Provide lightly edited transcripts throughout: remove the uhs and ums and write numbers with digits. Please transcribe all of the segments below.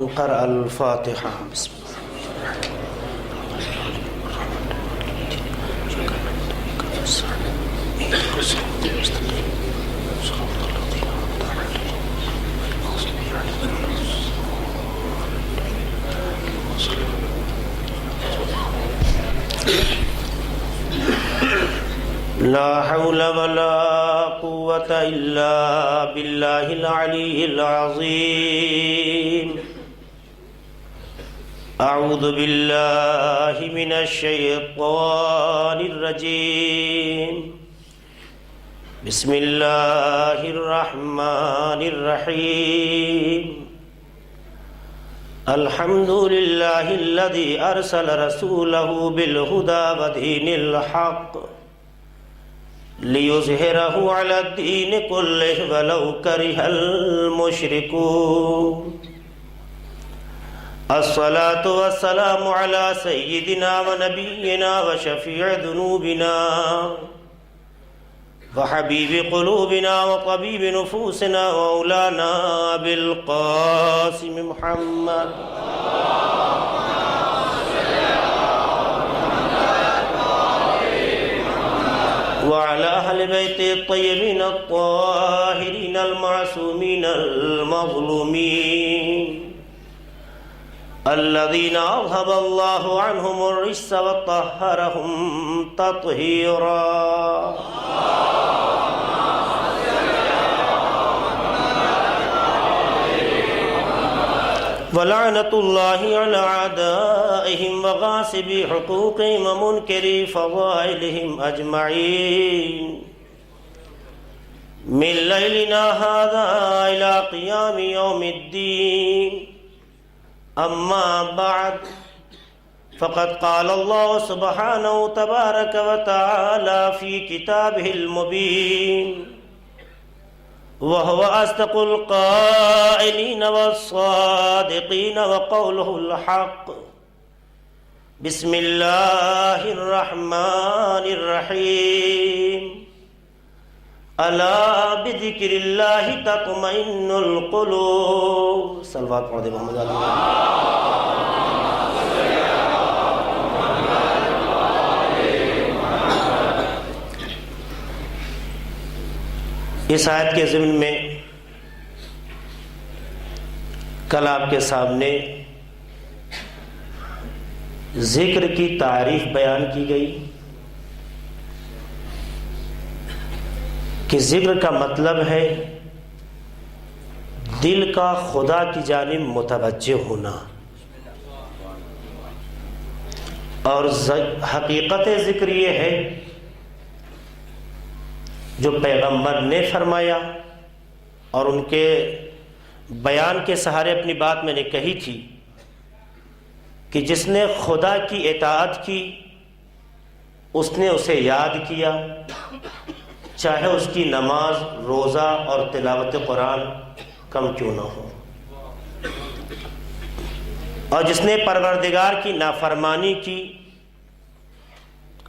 قرأ الفاتحة. بسم الله. لا حول ولا قوة إلا بالله العلي العظيم. أعوذ بالله من الشيطان الرجيم. بسم الله الرحمن الرحيم. الحمد لله الذي أرسل رسوله بالهدى ودين الحق ليظهره على الدين كله ولو كره المشركون. الصلاة والسلام على سيدنا ونبينا وشفيع ذنوبنا وحبيب قلوبنا وطبيب نفوسنا وأولانا بالقاسم محمد وعلى أهل بيت الطيبين الطاهرين المعصومين المظلومين الذين أذهب الله عنهم الرجس وطهرهم تطهيرا. ولعنة الله على أعدائهم وغاصبي حقوقهم ومنكري فضائلهم أجمعين من ليلنا هذا إلى قيام يوم الدين. أما بعد فقد قال الله سبحانه تبارك وتعالى في كتابه المبين وهو أصدق القائلين والصادقين وقوله الحق. بسم الله الرحمن الرحيم. ألا بذكر الله تطمئن القلوب. صلوات محمد محمد علیہ. اس آیت کے ضمن میں کل آپ کے سامنے ذکر کی تعریف بیان کی گئی کہ ذکر کا مطلب ہے دل کا خدا کی جانب متوجہ ہونا، اور حقیقت ذکر یہ ہے جو پیغمبر نے فرمایا اور ان کے بیان کے سہارے اپنی بات میں نے کہی تھی کہ جس نے خدا کی اطاعت کی اس نے اسے یاد کیا، چاہے اس کی نماز، روزہ اور تلاوت قرآن کم کیوں نہ ہو، اور جس نے پروردگار کی نافرمانی کی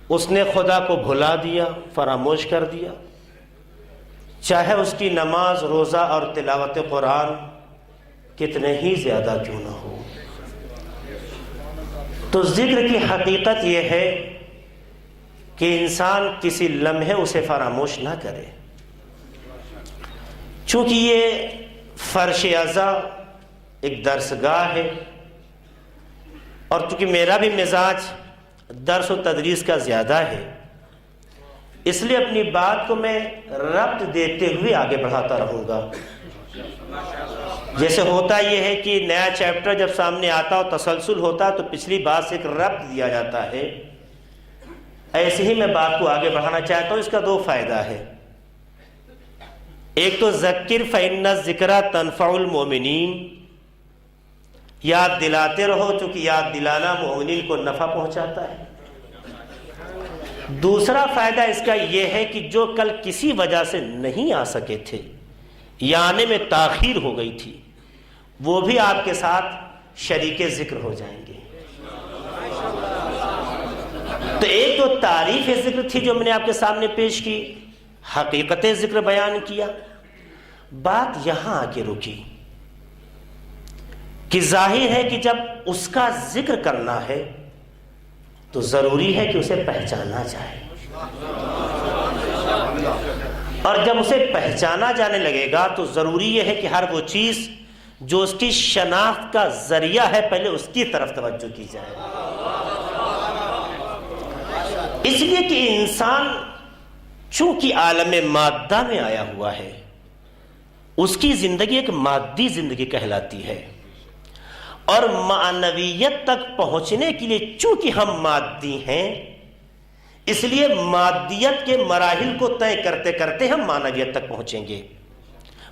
اس نے خدا کو بھلا دیا، فراموش کر دیا، چاہے اس کی نماز، روزہ اور تلاوت قرآن کتنے ہی زیادہ کیوں نہ ہو۔ تو ذکر کی حقیقت یہ ہے کہ انسان کسی لمحے اسے فراموش نہ کرے، چونکہ یہ فرش ازا ایک درسگاہ ہے، اور چونکہ میرا بھی مزاج درس و تدریس کا زیادہ ہے، اس لیے اپنی بات کو میں ربط دیتے ہوئے آگے بڑھاتا رہوں گا۔ جیسے ہوتا یہ ہے کہ نیا چیپٹر جب سامنے آتا اور تسلسل ہوتا تو پچھلی بات سے ایک ربط دیا جاتا ہے، ایسے ہی میں بات کو آگے بڑھانا چاہتا ہوں۔ اس کا دو فائدہ ہے، ایک تو ذکر فإن الذکرى تنفع المؤمنین، یاد دلاتے رہو چونکہ یاد دلانا مومنین کو نفع پہنچاتا ہے۔ دوسرا فائدہ اس کا یہ ہے کہ جو کل کسی وجہ سے نہیں آ سکے تھے یا آنے میں تاخیر ہو گئی تھی، وہ بھی آپ کے ساتھ شریک ذکر ہو جائیں گے۔ تو ایک تو تعریف ذکر تھی جو میں نے آپ کے سامنے پیش کی، حقیقت ذکر بیان کیا، بات یہاں آ کے رکی کہ ظاہر ہے کہ جب اس کا ذکر کرنا ہے تو ضروری ہے کہ اسے پہچانا جائے، اور جب اسے پہچانا جانے لگے گا تو ضروری یہ ہے کہ ہر وہ چیز جو اس کی شناخت کا ذریعہ ہے پہلے اس کی طرف توجہ کی جائے۔ اس لیے کہ انسان چونکہ عالم مادہ میں آیا ہوا ہے، اس کی زندگی ایک مادی زندگی کہلاتی ہے، اور معنویت تک پہنچنے کے لیے چونکہ ہم مادی ہیں، اس لیے مادیت کے مراحل کو طے کرتے کرتے ہم معنویت تک پہنچیں گے،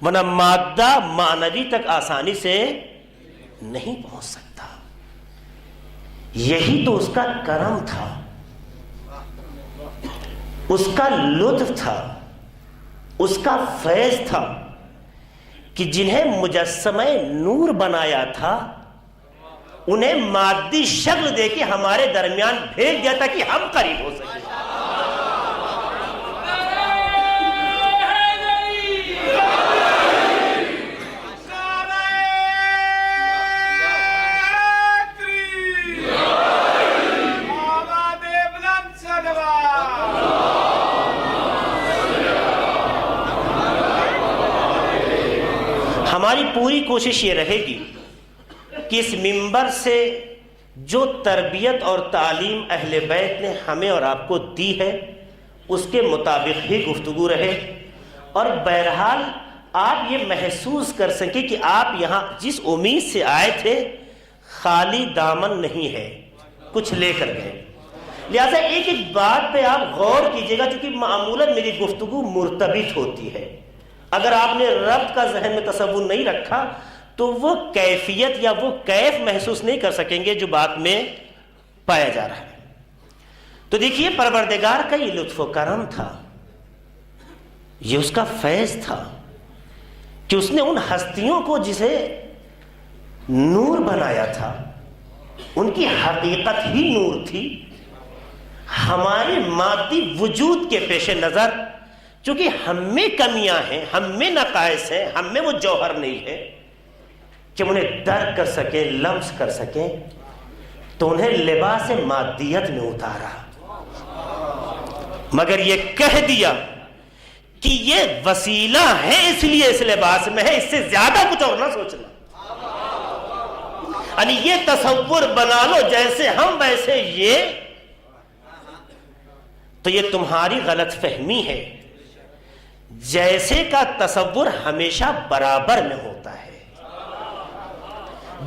ورنہ مادہ معنوی تک آسانی سے نہیں پہنچ سکتا۔ یہی تو اس کا کرم تھا، اس کا لطف تھا، اس کا فیض تھا کہ جنہیں مجسمہ نور بنایا تھا انہیں مادی شکل دے کے ہمارے درمیان بھیج دیا تاکہ ہم قریب ہو سکیں۔ ہماری پوری کوشش یہ رہے گی کہ اس منبر سے جو تربیت اور تعلیم اہل بیت نے ہمیں اور آپ کو دی ہے اس کے مطابق ہی گفتگو رہے، اور بہرحال آپ یہ محسوس کر سکیں کہ آپ یہاں جس امید سے آئے تھے خالی دامن نہیں ہے، کچھ لے کر گئے۔ لہذا ایک ایک بات پہ آپ غور کیجئے گا، چونکہ معمولاً میری گفتگو مرتبط ہوتی ہے، اگر آپ نے ربط کا ذہن میں تصور نہیں رکھا تو وہ کیفیت یا وہ کیف محسوس نہیں کر سکیں گے جو بات میں پایا جا رہا ہے۔ تو دیکھیے پروردگار کا یہ لطف و کرم تھا، یہ اس کا فیض تھا کہ اس نے ان ہستیوں کو جسے نور بنایا تھا، ان کی حقیقت ہی نور تھی، ہمارے مادی وجود کے پیش نظر چونکہ ہم میں کمیاں ہیں، ہم میں نقائص ہیں، ہم میں وہ جوہر نہیں ہے کہ انہیں درک کر سکیں، لمس کر سکیں، تو انہیں لباس مادیت میں اتارا، مگر یہ کہہ دیا کہ یہ وسیلہ ہے اس لیے اس لباس میں ہے، اس سے زیادہ کچھ اور نہ سوچنا۔ یعنی یہ تصور بنا لو جیسے ہم ویسے یہ، تو یہ تمہاری غلط فہمی ہے۔ جیسے کا تصور ہمیشہ برابر میں ہوتا ہے،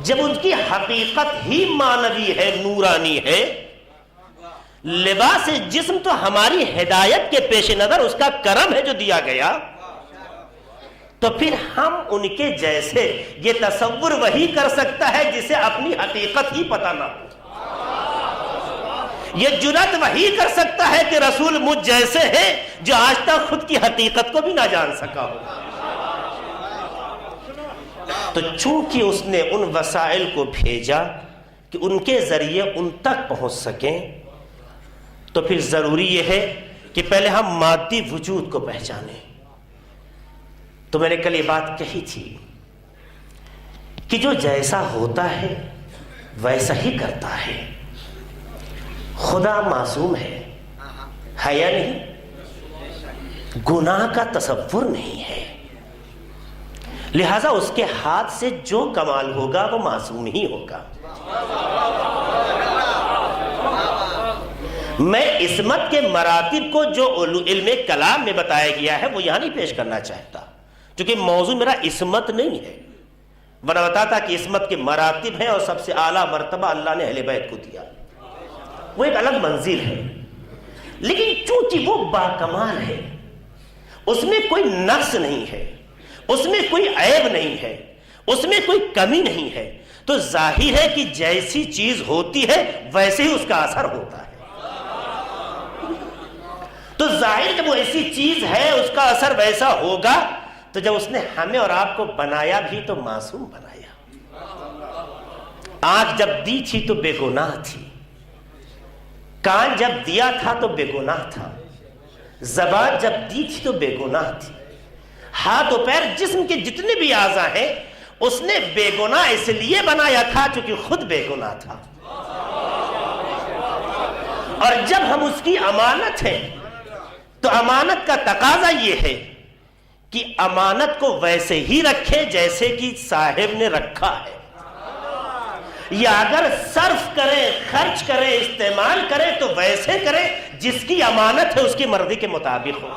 جب ان کی حقیقت ہی معنوی ہے، نورانی ہے۔ لباس جسم تو ہماری ہدایت کے پیش نظر اس کا کرم ہے جو دیا گیا، تو پھر ہم ان کے جیسے یہ تصور وہی کر سکتا ہے جسے اپنی حقیقت ہی پتہ نہ ہو، یہ جرأت وہی کر سکتا ہے کہ رسول مجھ جیسے ہے جو آج تک خود کی حقیقت کو بھی نہ جان سکا ہو۔ تو چونکہ اس نے ان وسائل کو بھیجا کہ ان کے ذریعے ان تک پہنچ سکیں، تو پھر ضروری یہ ہے کہ پہلے ہم مادی وجود کو پہچانیں۔ تو میں نے کل یہ بات کہی تھی کہ جو جیسا ہوتا ہے ویسا ہی کرتا ہے۔ خدا معصوم ہے یا نہیں؟ گناہ کا تصور نہیں ہے، لہذا اس کے ہاتھ سے جو کمال ہوگا وہ معصوم ہی ہوگا۔ میں عصمت کے مراتب کو جو علم کلام میں بتایا گیا ہے وہ یہاں نہیں پیش کرنا چاہتا، کیونکہ موضوع میرا عصمت نہیں ہے، ورنہ بتاتا کہ عصمت کے مراتب ہیں اور سب سے اعلیٰ مرتبہ اللہ نے اہل بیت کو دیا، وہ ایک الگ منزل ہے۔ لیکن چونکہ وہ باکمال ہے، اس میں کوئی نقص نہیں ہے، اس میں کوئی عیب نہیں ہے، اس میں کوئی کمی نہیں ہے، تو ظاہر ہے کہ جیسی چیز ہوتی ہے ویسے ہی اس کا اثر ہوتا ہے۔ تو ظاہر جب وہ ایسی چیز ہے اس کا اثر ویسا ہوگا، تو جب اس نے ہمیں اور آپ کو بنایا بھی تو معصوم بنایا۔ آنکھ جب دی تھی تو بے گناہ تھی، کان جب دیا تھا تو بے گناہ تھا، زبان جب دی تھی تو بے گناہ تھی، ہاتھ و پیر جسم کے جتنے بھی اعضاء ہیں اس نے بے گناہ اس لیے بنایا تھا چونکہ خود بے گناہ تھا. اور جب ہم اس کی امانت ہیں تو امانت کا تقاضا یہ ہے کہ امانت کو ویسے ہی رکھے جیسے کہ صاحب نے رکھا ہے. یا اگر صرف کرے، خرچ کرے، استعمال کرے تو ویسے کرے جس کی امانت ہے اس کی مرضی کے مطابق ہو.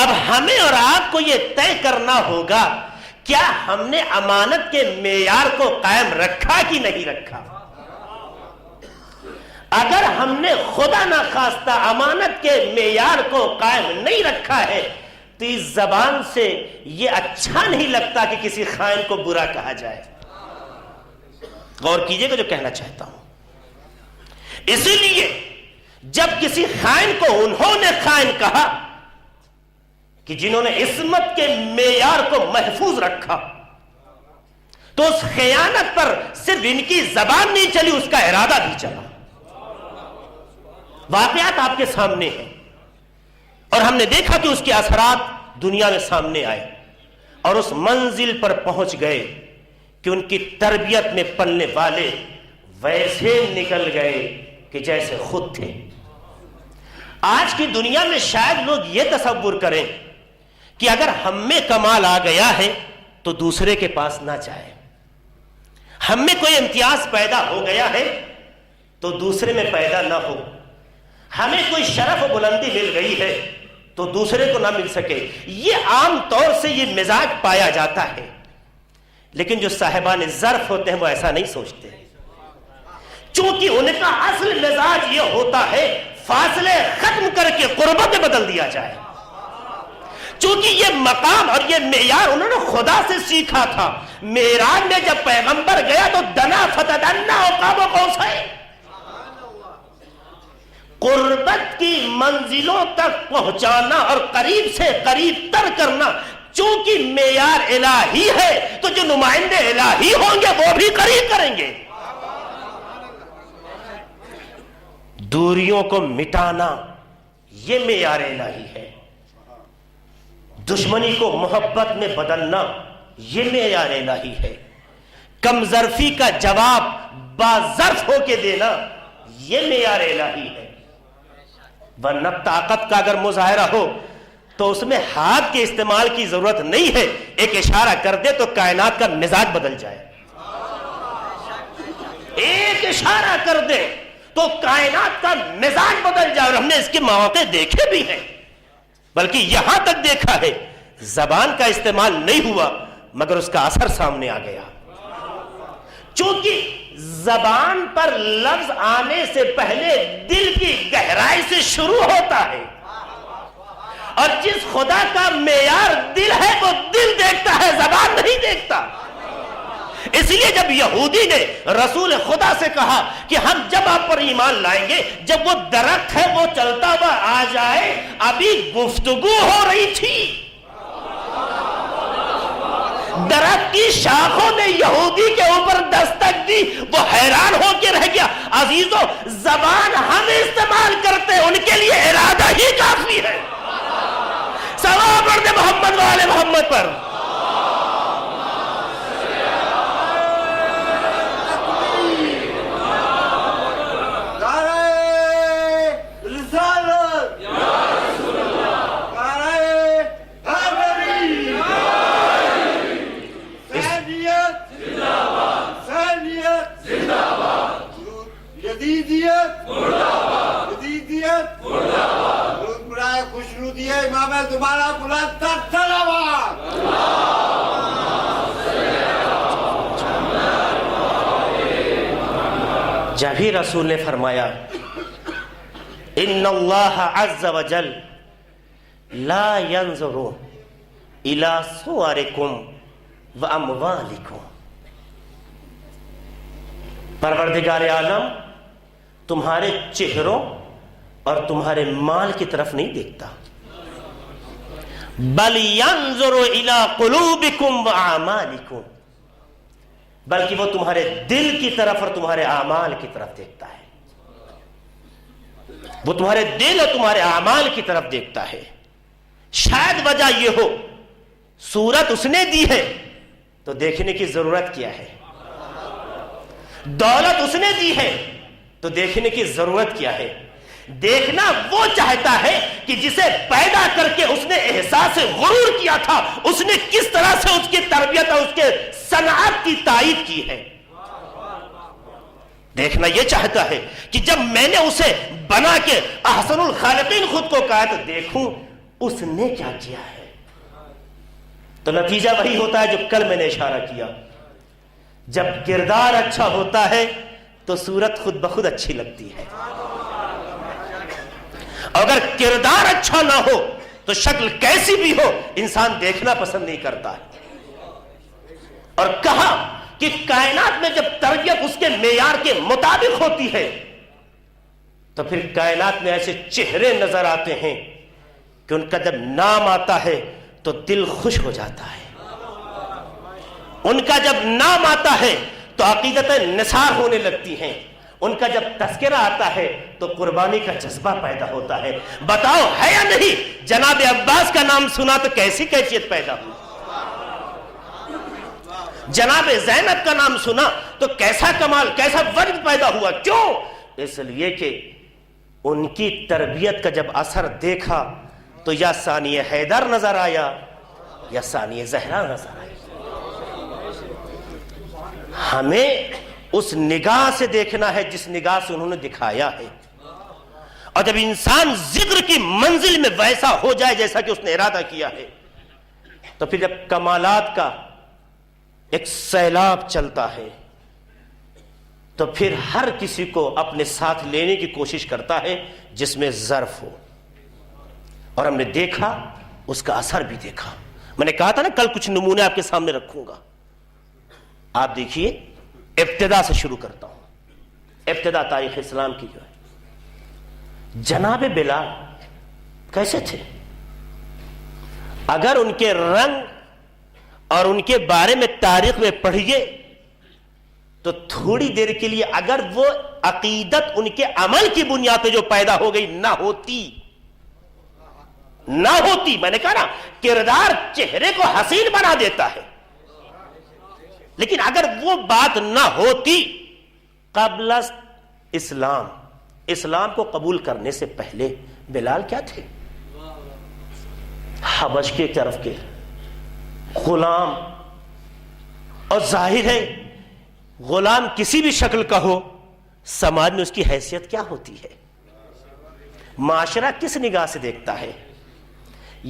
اب ہمیں اور آپ کو یہ طے کرنا ہوگا کیا ہم نے امانت کے معیار کو قائم رکھا کہ نہیں رکھا. اگر ہم نے خدا نخواستہ امانت کے معیار کو قائم نہیں رکھا ہے تو اس زبان سے یہ اچھا نہیں لگتا کہ کسی خائن کو برا کہا جائے. غور کیجئے گا جو کہنا چاہتا ہوں. اسی لیے جب کسی خائن کو انہوں نے خائن کہا کہ جنہوں نے عصمت کے معیار کو محفوظ رکھا، تو اس خیانت پر صرف ان کی زبان نہیں چلی، اس کا ارادہ بھی چلا. واقعات آپ کے سامنے ہیں اور ہم نے دیکھا کہ اس کے اثرات دنیا میں سامنے آئے اور اس منزل پر پہنچ گئے کہ ان کی تربیت میں پلنے والے ویسے نکل گئے کہ جیسے خود تھے. آج کی دنیا میں شاید لوگ یہ تصور کریں کہ اگر ہم میں کمال آ گیا ہے تو دوسرے کے پاس نہ جائے. ہم میں کوئی امتیاز پیدا ہو گیا ہے تو دوسرے میں پیدا نہ ہو. ہمیں کوئی شرف و بلندی مل گئی ہے تو دوسرے کو نہ مل سکے. یہ عام طور سے یہ مزاج پایا جاتا ہے. لیکن جو صاحبان ظرف ہوتے ہیں وہ ایسا نہیں سوچتے، چونکہ ان کا اصل مزاج یہ ہوتا ہے فاصلے ختم کر کے قربت میں بدل دیا جائے. چونکہ یہ مقام اور یہ معیار انہوں نے خدا سے سیکھا تھا. معراج میں جب پیغمبر گیا تو دنا فتدنا عقاب قوسین، قربت کی منزلوں تک پہنچانا اور قریب سے قریب تر کرنا. چونکہ معیار الہی ہے تو جو نمائندے الہی ہوں گے وہ بھی قریب کریں گے. دوریوں کو مٹانا یہ معیار الہی ہے. دشمنی کو محبت میں بدلنا یہ معیار الہی ہے. کم ظرفی کا جواب باظرف ہو کے دینا یہ معیار الہی ہے. ورنہ طاقت کا اگر مظاہرہ ہو تو اس میں ہاتھ کے استعمال کی ضرورت نہیں ہے. ایک اشارہ کر دے تو کائنات کا مزاج بدل جائے. ایک اشارہ کر دے تو کائنات کا مزاج بدل جائے. اور ہم نے اس کے مواقع دیکھے بھی ہیں، بلکہ یہاں تک دیکھا ہے زبان کا استعمال نہیں ہوا مگر اس کا اثر سامنے آ گیا. چونکہ زبان پر لفظ آنے سے پہلے دل کی گہرائی سے شروع ہوتا ہے، اور جس خدا کا معیار دل ہے وہ دل دیکھتا ہے، زبان نہیں دیکھتا. اس لیے جب یہودی نے رسول خدا سے کہا کہ ہم جب آپ پر ایمان لائیں گے جب وہ درخت ہے وہ چلتا ہوا آ جائے، ابھی گفتگو ہو رہی تھی. درخت کی شاخوں نے یہودی کے اوپر دستک دی، وہ حیران ہو کے رہ گیا. عزیزو، زبان ہم استعمال کرتے ان کے لیے ارادہ ہی کافی ہے. صلوات پڑھ دے محمد والے محمد پر. تمہارا بلند تک صلوات. جب ہی رسول نے فرمایا ان اللہ عز وجل لا ينظر الى صورکم واموالکم، پروردگار عالم تمہارے چہروں اور تمہارے مال کی طرف نہیں دیکھتا، بل ينظر الى قلوبکم واعمالکم، بلکہ وہ تمہارے دل کی طرف اور تمہارے اعمال کی طرف دیکھتا ہے. وہ تمہارے دل اور تمہارے اعمال کی طرف دیکھتا ہے. شاید وجہ یہ ہو صورت اس نے دی ہے تو دیکھنے کی ضرورت کیا ہے؟ دولت اس نے دی ہے تو دیکھنے کی ضرورت کیا ہے؟ دیکھنا وہ چاہتا ہے کہ جسے پیدا کر کے اس نے احساس غرور کیا تھا، اس نے کس طرح سے اس کی تربیت اور اس کے صنعت کی تائید کی ہے۔ دیکھنا یہ چاہتا ہے کہ جب میں نے اسے بنا کے احسن الخالقین خود کو کہا تو دیکھوں اس نے کیا کیا ہے۔ تو نتیجہ وہی ہوتا ہے جو کل میں نے اشارہ کیا، جب کردار اچھا ہوتا ہے تو صورت خود بخود اچھی لگتی ہے، اگر کردار اچھا نہ ہو تو شکل کیسی بھی ہو انسان دیکھنا پسند نہیں کرتا ہے۔ اور کہا کہ کائنات میں جب تربیت اس کے معیار کے مطابق ہوتی ہے تو پھر کائنات میں ایسے چہرے نظر آتے ہیں کہ ان کا جب نام آتا ہے تو دل خوش ہو جاتا ہے، ان کا جب نام آتا ہے تو عقیدتیں نثار ہونے لگتی ہیں، ان کا جب تذکرہ آتا ہے تو قربانی کا جذبہ پیدا ہوتا ہے۔ بتاؤ ہے یا نہیں؟ جناب عباس کا نام سنا تو کیسی کیفیت پیدا ہوئی، جناب زینب کا نام سنا تو کیسا کمال، کیسا وجد پیدا ہوا۔ کیوں؟ اس لیے کہ ان کی تربیت کا جب اثر دیکھا تو یا ثانی حیدر نظر آیا یا ثانی زہرا نظر آئی۔ ہمیں اس نگاہ سے دیکھنا ہے جس نگاہ سے انہوں نے دکھایا ہے، اور جب انسان ذکر کی منزل میں ویسا ہو جائے جیسا کہ اس نے ارادہ کیا ہے تو پھر جب کمالات کا ایک سیلاب چلتا ہے تو پھر ہر کسی کو اپنے ساتھ لینے کی کوشش کرتا ہے جس میں ظرف ہو، اور ہم نے دیکھا اس کا اثر بھی دیکھا۔ میں نے کہا تھا نا کل کچھ نمونے آپ کے سامنے رکھوں گا، آپ دیکھیے۔ ابتدا سے شروع کرتا ہوں، ابتدا تاریخ اسلام کی جو ہے، جناب بلال کیسے تھے؟ اگر ان کے رنگ اور ان کے بارے میں تاریخ میں پڑھیے تو تھوڑی دیر کے لیے اگر وہ عقیدت ان کے عمل کی بنیاد پہ جو پیدا ہو گئی نہ ہوتی، میں نے کہا نا کردار چہرے کو حسین بنا دیتا ہے، لیکن اگر وہ بات نہ ہوتی قبل اسلام کو قبول کرنے سے پہلے بلال کیا تھے؟ حبش کے طرف کے غلام، اور ظاہر ہے غلام کسی بھی شکل کا ہو سماج میں اس کی حیثیت کیا ہوتی ہے، معاشرہ کس نگاہ سے دیکھتا ہے؟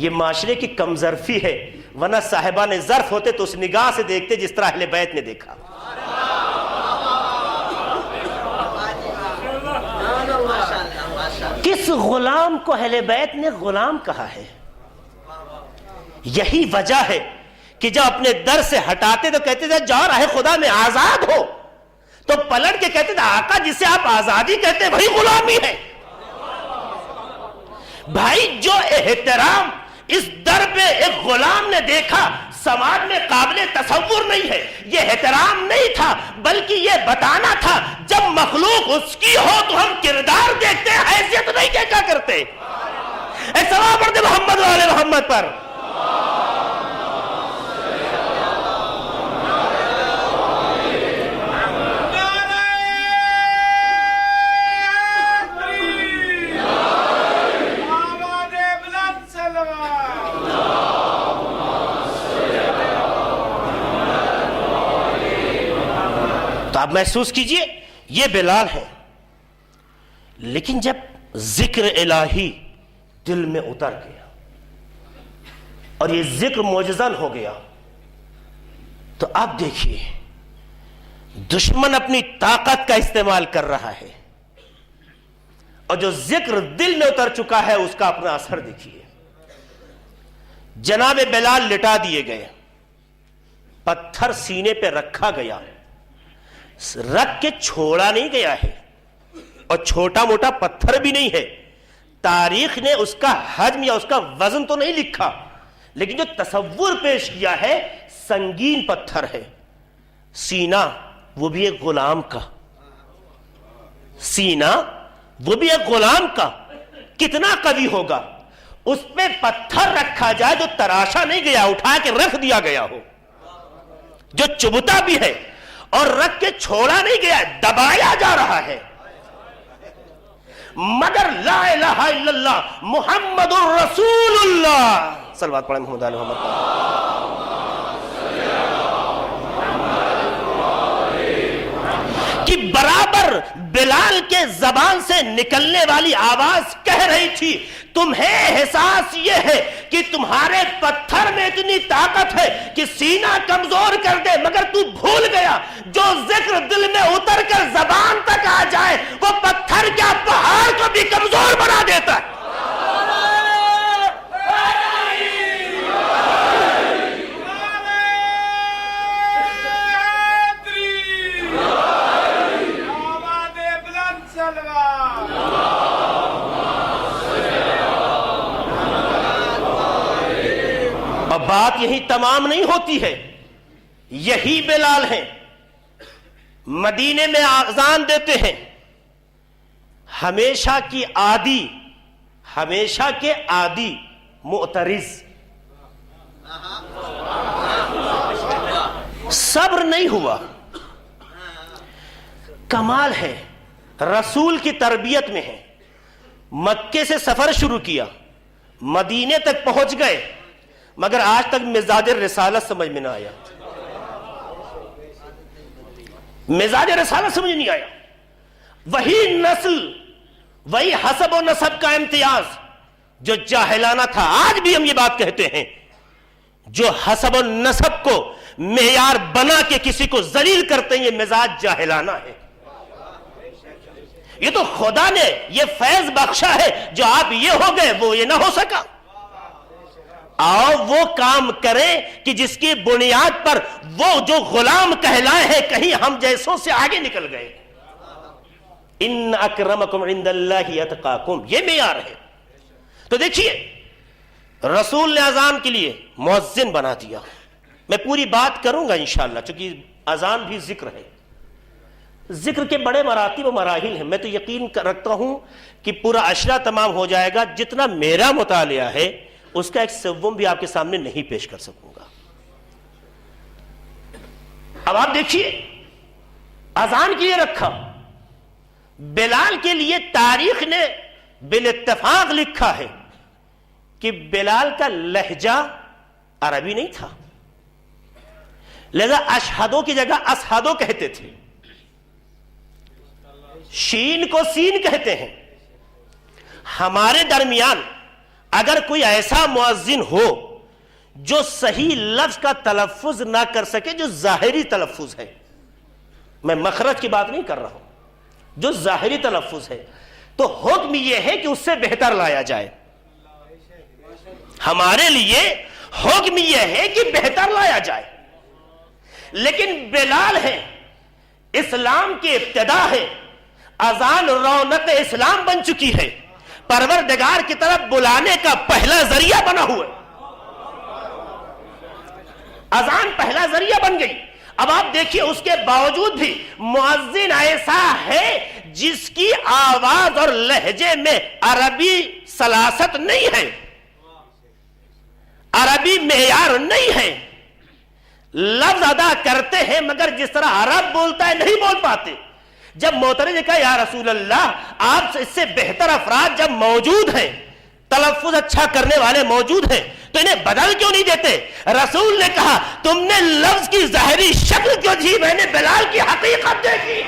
یہ معاشرے کی کم ظرفی ہے، ورنہ صاحبان ظرف ہوتے تو اس نگاہ سے دیکھتے جس طرح اہل بیت نے دیکھا۔ کس غلام کو اہل بیت نے غلام کہا ہے؟ یہی وجہ ہے کہ جب اپنے در سے ہٹاتے تو کہتے تھے جاؤ راہ خدا میں آزاد ہو، تو پلٹ کے کہتے تھے آقا جسے آپ آزادی کہتے ہیں وہی غلامی ہے۔ بھائی جو احترام اس در پہ ایک غلام نے دیکھا سماج میں قابل تصور نہیں ہے، یہ احترام نہیں تھا بلکہ یہ بتانا تھا جب مخلوق اس کی ہو تو ہم کردار دیکھتے ہیں، حیثیت نہیں دیکھا کرتے۔ اے سلام پڑھتے محمد والے محمد پر۔ تو آپ محسوس کیجئے یہ بلال ہے، لیکن جب ذکر الہی دل میں اتر گیا اور یہ ذکر معجزن ہو گیا تو آپ دیکھیے دشمن اپنی طاقت کا استعمال کر رہا ہے، اور جو ذکر دل میں اتر چکا ہے اس کا اپنا اثر دیکھیے۔ جناب بلال لٹا دیے گئے، پتھر سینے پہ رکھا گیا، رکھ کے چھوڑا نہیں گیا ہے، اور چھوٹا موٹا پتھر بھی نہیں ہے۔ تاریخ نے اس کا حجم یا اس کا وزن تو نہیں لکھا، لیکن جو تصور پیش کیا ہے سنگین پتھر ہے۔ سینہ وہ بھی ایک غلام کا، سینہ وہ بھی ایک غلام کا، کتنا قوی ہوگا؟ اس پہ پتھر رکھا جائے جو تراشا نہیں گیا، اٹھا کے رکھ دیا گیا ہو، جو چبھتا بھی ہے اور رکھ کے چھوڑا نہیں گیا، دبایا جا رہا ہے، مگر لا الہ الا اللہ محمد الرسول اللہ، صلوات پڑھیں محمد علیہ محمد، کہ برابر بلال کے زبان سے نکلنے والی آواز کہہ رہی تھی تمہیں احساس یہ ہے کہ تمہارے پتھر میں اتنی طاقت ہے کہ سینہ کمزور کر دے، مگر تو بھول گیا جو ذکر دل میں اتر کر زبان تک آ جائے وہ پتھر کیا پہاڑ کو بھی کمزور بنا دیتا ہے۔ اب بات یہی تمام نہیں ہوتی ہے، یہی بلال ہیں، مدینے میں اذان دیتے ہیں، ہمیشہ کے عادی معترض، صبر نہیں ہوا، کمال ہے، رسول کی تربیت میں ہے، مکے سے سفر شروع کیا، مدینے تک پہنچ گئے، مگر آج تک مزاج رسالت سمجھ میں نہ آیا، مزاج رسالت سمجھ نہیں آیا، وہی نسل، وہی حسب و نسب کا امتیاز جو جاہلانہ تھا، آج بھی ہم یہ بات کہتے ہیں، جو حسب و نسب کو معیار بنا کے کسی کو ذلیل کرتے ہیں یہ مزاج جاہلانہ ہے، یہ تو خدا نے یہ فیض بخشا ہے، جو آپ یہ ہو گئے وہ یہ نہ ہو سکا، آؤ وہ کام کریں کہ جس کی بنیاد پر وہ جو غلام کہلائے ہیں کہیں ہم جیسوں سے آگے نکل گئے، ان اکرمکم عند اللہ اتقاکم، یہ معیار ہے۔ تو دیکھیے رسول نے اذان کے لیے مؤذن بنا دیا، میں پوری بات کروں گا انشاءاللہ چونکہ اذان بھی ذکر ہے، ذکر کے بڑے مراتب و مراحل ہیں، میں تو یقین رکھتا ہوں کہ پورا عشرہ تمام ہو جائے گا، جتنا میرا مطالعہ ہے اس کا ایک سوم بھی آپ کے سامنے نہیں پیش کر سکوں گا۔ اب آپ دیکھیے اذان کے لیے رکھا، بلال کے لیے تاریخ نے بالاتفاق لکھا ہے کہ بلال کا لہجہ عربی نہیں تھا، لہذا اشہدو کی جگہ اسہدو کہتے تھے، شین کو سین کہتے ہیں۔ ہمارے درمیان اگر کوئی ایسا مؤذن ہو جو صحیح لفظ کا تلفظ نہ کر سکے، جو ظاہری تلفظ ہے، میں مخرج کی بات نہیں کر رہا ہوں، جو ظاہری تلفظ ہے، تو حکم یہ ہے کہ اس سے بہتر لایا جائے، ہمارے لیے حکم یہ ہے کہ بہتر لایا جائے، لیکن بلال ہے، اسلام کی ابتدا ہے، اذان رونق اسلام بن چکی ہے، پروردگار کی طرف بلانے کا پہلا ذریعہ بنا ہوا ہے، اذان پہلا ذریعہ بن گئی۔ اب آپ دیکھیے اس کے باوجود بھی مؤذن ایسا ہے جس کی آواز اور لہجے میں عربی سلاست نہیں ہے، عربی معیار نہیں ہے، لفظ ادا کرتے ہیں مگر جس طرح عرب بولتا ہے نہیں بول پاتے۔ جب معترض نے کہا یا رسول اللہ آپ اس سے بہتر افراد جب موجود ہیں، تلفظ اچھا کرنے والے موجود ہیں، تو انہیں بدل کیوں نہیں دیتے؟ رسول نے کہا تم نے لفظ کی ظاہری شکل کیوں دی، میں نے بلال کی حقیقت دیکھی۔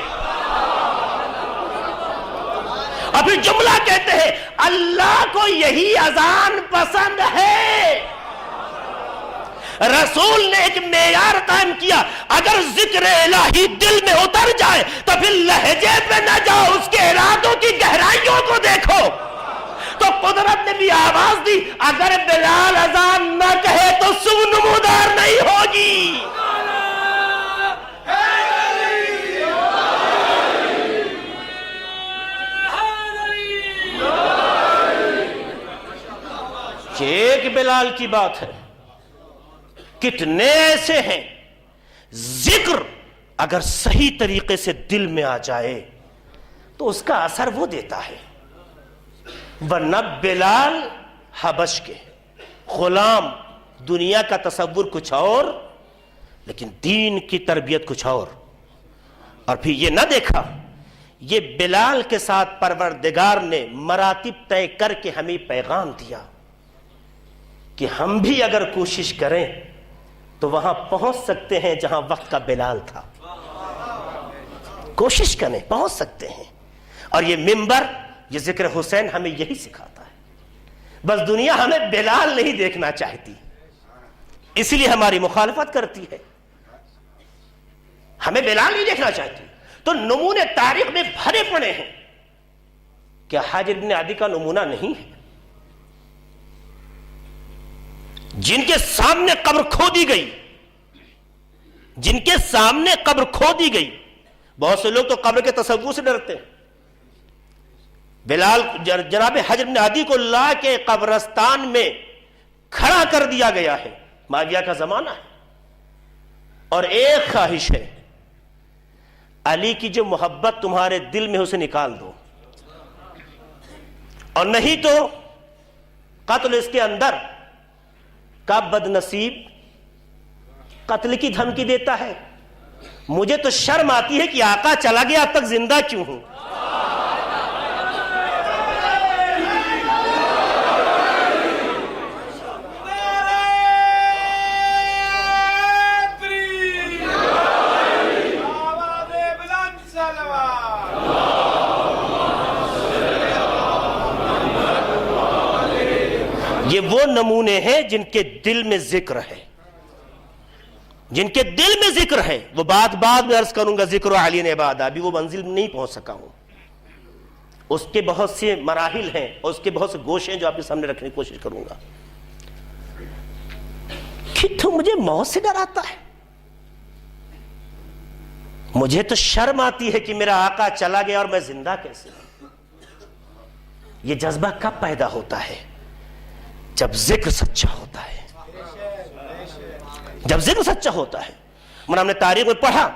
اور پھر جملہ کہتے ہیں اللہ کو یہی اذان پسند ہے۔ رسول نے ایک معیار قائم کیا، اگر ذکر الہی دل میں اتر جائے تو پھر لہجے پہ نہ جاؤ، اس کے ارادوں کی گہرائیوں کو دیکھو۔ تو قدرت نے بھی آواز دی، اگر بلال اذان نہ کہے تو سو نمودار نہیں ہوگی۔ ایک بلال کی بات ہے، کتنے ایسے ہیں ذکر اگر صحیح طریقے سے دل میں آ جائے تو اس کا اثر وہ دیتا ہے، ورنہ بلال حبش کے غلام، دنیا کا تصور کچھ اور لیکن دین کی تربیت کچھ اور پھر یہ نہ دیکھا، یہ بلال کے ساتھ پروردگار نے مراتب طے کر کے ہمیں پیغام دیا کہ ہم بھی اگر کوشش کریں تو وہاں پہنچ سکتے ہیں جہاں وقت کا بلال تھا. کوشش کریں، پہنچ سکتے ہیں. اور یہ منبر، یہ ذکر حسین ہمیں یہی سکھاتا ہے. بس دنیا ہمیں بلال نہیں دیکھنا چاہتی، اس لیے ہماری مخالفت کرتی ہے. ہمیں بلال نہیں دیکھنا چاہتی. تو نمونے تاریخ میں بھرے پڑے ہیں. کیا حاجر بن عدی کا نمونہ نہیں ہے؟ جن کے سامنے قبر کھو دی گئی، جن کے سامنے قبر کھو دی گئی. بہت سے لوگ تو قبر کے تصور سے ڈرتے ہیں. بلال، جناب حجر بن عدی کو لا کے قبرستان میں کھڑا کر دیا گیا ہے. معاویہ کا زمانہ ہے اور ایک خواہش ہے، علی کی جو محبت تمہارے دل میں اسے نکال دو، اور نہیں تو قتل اس کے اندر. کا بد نصیب قتل کی دھمکی دیتا ہے. مجھے تو شرم آتی ہے کہ آقا چلا گیا اب تک زندہ کیوں ہوں. یہ وہ نمونے ہیں جن کے دل میں ذکر ہے، جن کے دل میں ذکر ہے. وہ بات بعد میں عرض کروں گا، ذکر علی نے عباد، ابھی وہ منزل میں نہیں پہنچ سکا ہوں. اس کے بہت سے مراحل ہیں اور اس کے بہت سے گوشے ہیں جو آپ کے سامنے رکھنے کی کوشش کروں گا. کہ تو مجھے موت سے ڈراتا ہے. مجھے تو شرم آتی ہے کہ میرا آقا چلا گیا اور میں زندہ کیسے ہوں. یہ جذبہ کب پیدا ہوتا ہے؟ جب ذکر سچا ہوتا ہے. جب ذکر سچا ہوتا ہے. ہم نے تاریخ میں پڑھا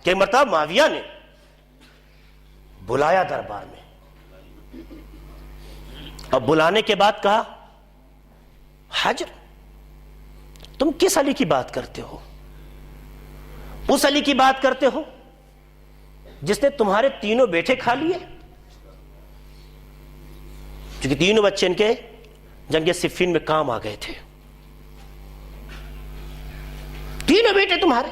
کہ ایک مرتبہ معاویہ نے بلایا دربار میں، اور بلانے کے بعد کہا، حجر تم کس علی کی بات کرتے ہو؟ اس علی کی بات کرتے ہو جس نے تمہارے تینوں بیٹے کھا لیے. چونکہ تینوں بچے ان کے جنگ صفین میں کام آ گئے تھے. تینوں بیٹے تمہارے،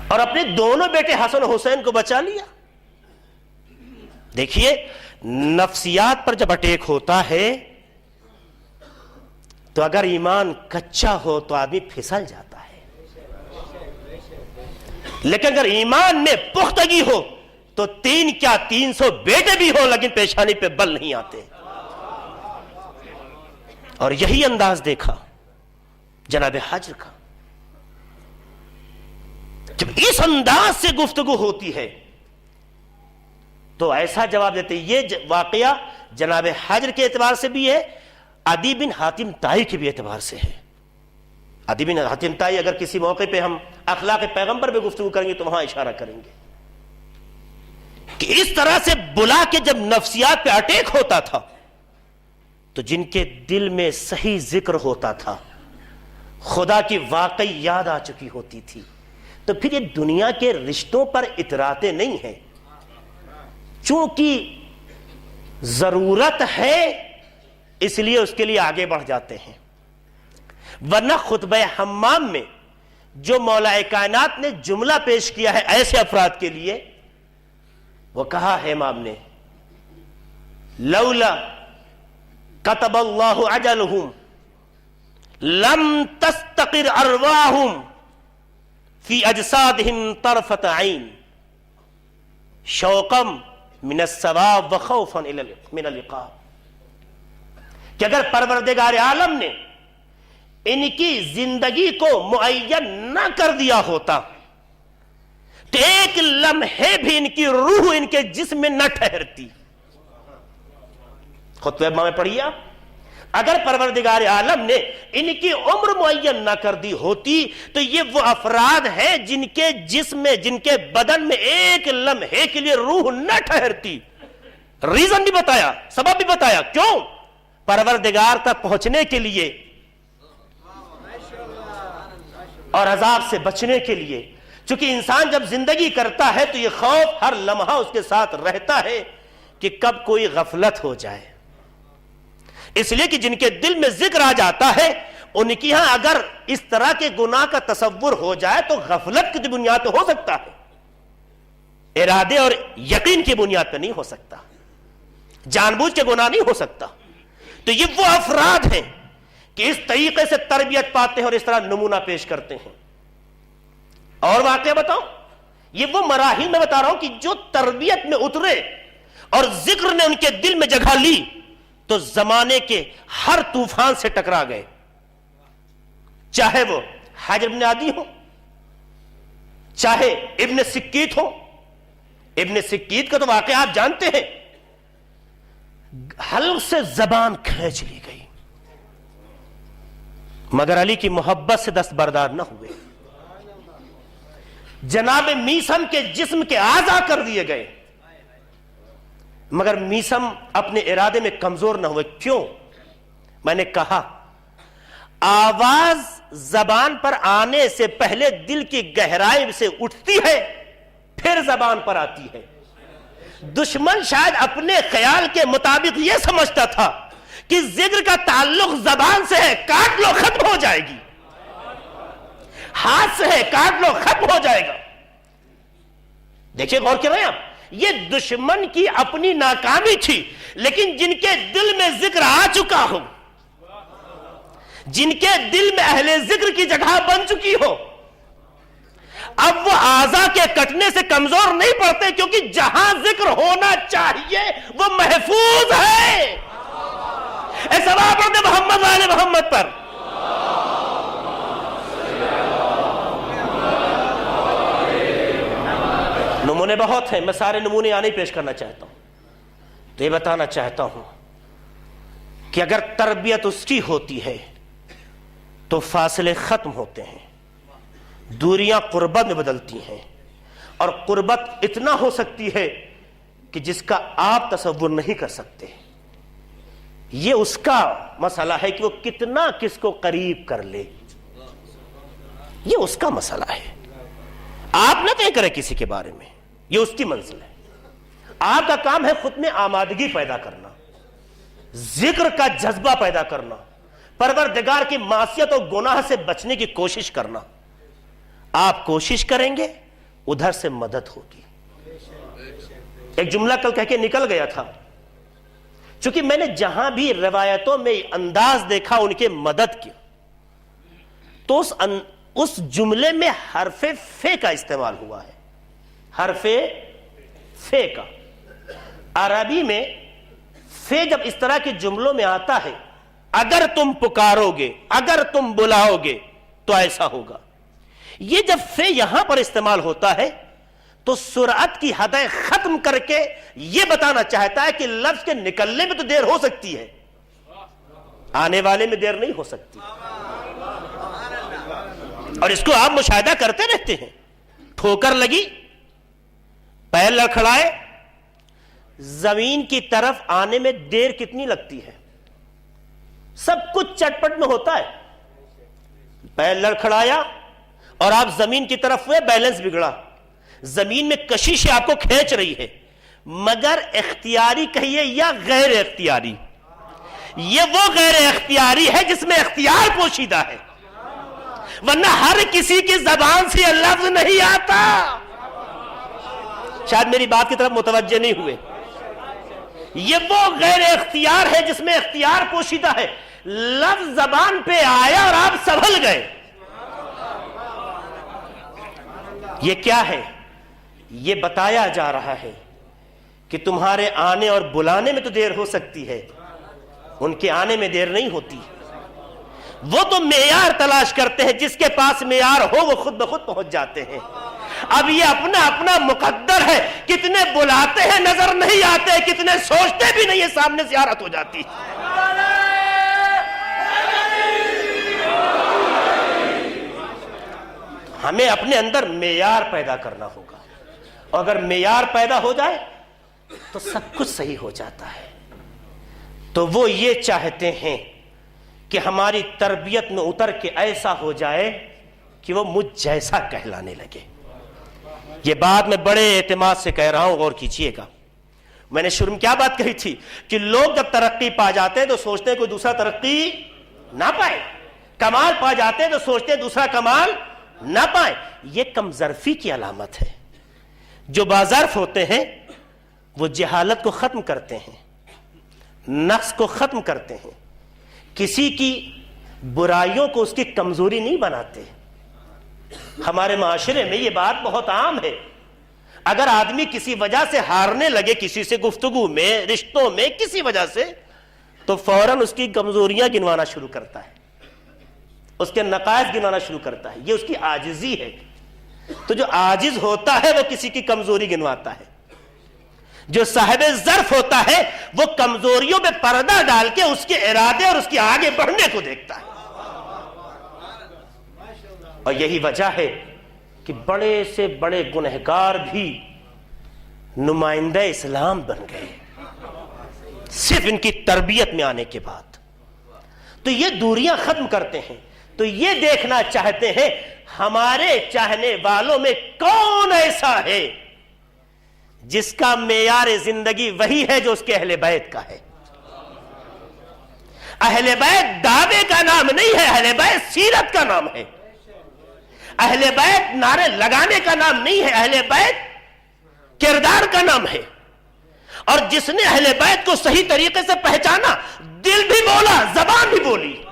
اور اپنے دونوں بیٹے حسن و حسین کو بچا لیا. دیکھیے، نفسیات پر جب اٹیک ہوتا ہے تو اگر ایمان کچا ہو تو آدمی پھسل جاتا ہے، لیکن اگر ایمان میں پختگی ہو تو 300 بیٹے بھی ہو لیکن پیشانی پہ بل نہیں آتے. اور یہی انداز دیکھا جناب حجر کا. جب اس انداز سے گفتگو ہوتی ہے تو ایسا جواب دیتے. یہ واقعہ جناب حجر کے اعتبار سے بھی ہے، عدی بن حاتم طائی کے بھی اعتبار سے ہے. عدی بن حاتم طائی، اگر کسی موقع پہ ہم اخلاق پیغمبر پہ گفتگو کریں گے تو وہاں اشارہ کریں گے کہ اس طرح سے بلا کے جب نفسیات پہ اٹیک ہوتا تھا تو جن کے دل میں صحیح ذکر ہوتا تھا، خدا کی واقعی یاد آ چکی ہوتی تھی، تو پھر یہ دنیا کے رشتوں پر اتراتے نہیں ہیں. چونکہ ضرورت ہے اس لیے اس کے لیے آگے بڑھ جاتے ہیں. ورنہ خطبہ حمام میں جو مولا کائنات نے جملہ پیش کیا ہے ایسے افراد کے لیے، وہ کہا ہے امام نے، لولا کتب اللہ اجلہم لم تستقر ارواحہم فی اجسادہم طرفت عین شوقا من الثواب وخوفا من العقاب. کہ اگر پروردگار عالم نے ان کی زندگی کو معین نہ کر دیا ہوتا تو ایک لمحے بھی ان کی روح ان کے جسم میں نہ ٹھہرتی. خطبہ میں پڑھیا، اگر پروردگار عالم نے ان کی عمر معین نہ کر دی ہوتی تو یہ وہ افراد ہیں جن کے جسم میں، جن کے بدن میں ایک لمحے کے لیے روح نہ ٹھہرتی. ریزن بھی بتایا، سبب بھی بتایا، کیوں؟ پروردگار تک پہنچنے کے لیے اور عذاب سے بچنے کے لیے۔ چونکہ انسان جب زندگی کرتا ہے تو یہ خوف ہر لمحہ اس کے ساتھ رہتا ہے کہ کب کوئی غفلت ہو جائے، اس لیے کہ جن کے دل میں ذکر آ جاتا ہے ان کی ہاں اگر اس طرح کے گناہ کا تصور ہو جائے تو غفلت کی بنیاد پہ ہو سکتا ہے، ارادے اور یقین کی بنیاد پہ نہیں ہو سکتا، جان بوجھ کے گناہ نہیں ہو سکتا۔ تو یہ وہ افراد ہیں کہ اس طریقے سے تربیت پاتے ہیں اور اس طرح نمونہ پیش کرتے ہیں۔ اور واقعہ بتاؤں، یہ وہ مراحل میں بتا رہا ہوں کہ جو تربیت میں اترے اور ذکر نے ان کے دل میں جگہ لی تو زمانے کے ہر طوفان سے ٹکرا گئے، چاہے وہ حجر بن عدی ہو، چاہے ابن سکیت ہو۔ ابن سکیت کا تو واقعہ آپ جانتے ہیں، حلق سے زبان کھینچ لی گئی مگر علی کی محبت سے دستبردار نہ ہوئے، جناب میسم کے جسم کے اعضاء کر دیے گئے مگر میسم اپنے ارادے میں کمزور نہ ہوئے۔ کیوں؟ میں نے کہا آواز زبان پر آنے سے پہلے دل کی گہرائی سے اٹھتی ہے پھر زبان پر آتی ہے۔ دشمن شاید اپنے خیال کے مطابق یہ سمجھتا تھا کہ ذکر کا تعلق زبان سے ہے، کاٹ لو ختم ہو جائے گی، ہاتھ سے ہے کاٹ لو ختم ہو جائے گا۔ دیکھیے غور کر رہے ہیں آپ، یہ دشمن کی اپنی ناکامی تھی، لیکن جن کے دل میں ذکر آ چکا ہو، جن کے دل میں اہل ذکر کی جگہ بن چکی ہو، اب وہ اعضاء کے کٹنے سے کمزور نہیں پڑتے، کیونکہ جہاں ذکر ہونا چاہیے وہ محفوظ ہے۔ اے صلوات پڑھتے محمد والے محمد پر۔ نمونے بہت ہیں، میں سارے نمونے یہاں نہیں پیش کرنا چاہتا ہوں، تو یہ بتانا چاہتا ہوں کہ اگر تربیت اس کی ہوتی ہے تو فاصلے ختم ہوتے ہیں، دوریاں قربت میں بدلتی ہیں، اور قربت اتنا ہو سکتی ہے کہ جس کا آپ تصور نہیں کر سکتے۔ یہ اس کا مسئلہ ہے کہ وہ کتنا کس کو قریب کر لے، یہ اس کا مسئلہ ہے، آپ نہ طے کریں کسی کے بارے میں، یہ اس کی منزل ہے۔ آپ کا کام ہے خود میں آمادگی پیدا کرنا، ذکر کا جذبہ پیدا کرنا، پروردگار کی معصیت اور گناہ سے بچنے کی کوشش کرنا۔ آپ کوشش کریں گے ادھر سے مدد ہوگی۔ ایک جملہ کل کہہ کے نکل گیا تھا، چونکہ میں نے جہاں بھی روایتوں میں انداز دیکھا ان کے مدد کی، تو اس جملے میں حرف فے کا استعمال ہوا ہے، حرف فے کا۔ عربی میں فے جب اس طرح کے جملوں میں آتا ہے، اگر تم پکارو گے، اگر تم بلاؤ گے تو ایسا ہوگا، یہ جب فے یہاں پر استعمال ہوتا ہے تو سرعت کی حدیں ختم کر کے یہ بتانا چاہتا ہے کہ لفظ کے نکلنے میں تو دیر ہو سکتی ہے، آنے والے میں دیر نہیں ہو سکتی۔ اور اس کو آپ مشاہدہ کرتے رہتے ہیں، ٹھوکر لگی، پیر لڑکھڑائے، زمین کی طرف آنے میں دیر کتنی لگتی ہے؟ سب کچھ چٹپٹ میں ہوتا ہے، پیر لڑکھڑایا اور آپ زمین کی طرف ہوئے، بیلنس بگڑا، زمین میں کشش آپ کو کھینچ رہی ہے، مگر اختیاری کہیے یا غیر اختیاری، یہ وہ غیر اختیاری ہے جس میں اختیار پوشیدہ ہے، ورنہ ہر کسی کی زبان سے یہ لفظ نہیں آتا۔ شاید میری بات کی طرف متوجہ نہیں ہوئے، یہ وہ غیر اختیار ہے جس میں اختیار پوشیدہ ہے، لفظ زبان پہ آیا اور آپ سنبھل گئے۔ یہ کیا ہے؟ یہ بتایا جا رہا ہے کہ تمہارے آنے اور بلانے میں تو دیر ہو سکتی ہے، ان کے آنے میں دیر نہیں ہوتی۔ وہ تو معیار تلاش کرتے ہیں، جس کے پاس معیار ہو وہ خود بخود پہنچ جاتے ہیں۔ اب یہ اپنا اپنا مقدر ہے، کتنے بلاتے ہیں نظر نہیں آتے، کتنے سوچتے بھی نہیں ہے، سامنے زیارت ہو جاتی۔ ہمیں اپنے اندر معیار پیدا کرنا ہوگا، اور اگر معیار پیدا ہو جائے تو سب کچھ صحیح ہو جاتا ہے۔ تو وہ یہ چاہتے ہیں کہ ہماری تربیت میں اتر کے ایسا ہو جائے کہ وہ مجھ جیسا کہلانے لگے۔ یہ بات میں بڑے اعتماد سے کہہ رہا ہوں، غور کیجئے گا۔ میں نے شروع میں کیا بات کہی تھی کہ لوگ جب ترقی پا جاتے ہیں تو سوچتے ہیں کوئی دوسرا ترقی نہ پائے، کمال پا جاتے ہیں تو سوچتے ہیں دوسرا کمال نہ پائے۔ یہ کم ظرفی کی علامت ہے۔ جو باظرف ہوتے ہیں وہ جہالت کو ختم کرتے ہیں، نقص کو ختم کرتے ہیں، کسی کی برائیوں کو اس کی کمزوری نہیں بناتے۔ ہمارے معاشرے میں یہ بات بہت عام ہے، اگر آدمی کسی وجہ سے ہارنے لگے، کسی سے گفتگو میں، رشتوں میں، کسی وجہ سے، تو فوراً اس کی کمزوریاں گنوانا شروع کرتا ہے، اس کے نقائص گنوانا شروع کرتا ہے۔ یہ اس کی عاجزی ہے۔ تو جو عاجز ہوتا ہے وہ کسی کی کمزوری گنواتا ہے، جو صاحب ظرف ہوتا ہے وہ کمزوریوں پہ پردہ ڈال کے اس کے ارادے اور اس کے آگے بڑھنے کو دیکھتا ہے۔ اور یہی وجہ ہے کہ بڑے سے بڑے گنہگار بھی نمائندہ اسلام بن گئے صرف ان کی تربیت میں آنے کے بعد۔ تو یہ دوریاں ختم کرتے ہیں، تو یہ دیکھنا چاہتے ہیں ہمارے چاہنے والوں میں کون ایسا ہے جس کا معیار زندگی وہی ہے جو اس کے اہل بیت کا ہے۔ اہل بیت دعوے کا نام نہیں ہے، اہل بیت سیرت کا نام ہے۔ اہل بیت نعرے لگانے کا نام نہیں ہے، اہل بیت کردار کا نام ہے۔ اور جس نے اہل بیت کو صحیح طریقے سے پہچانا، دل بھی بولا، زبان بھی بولی۔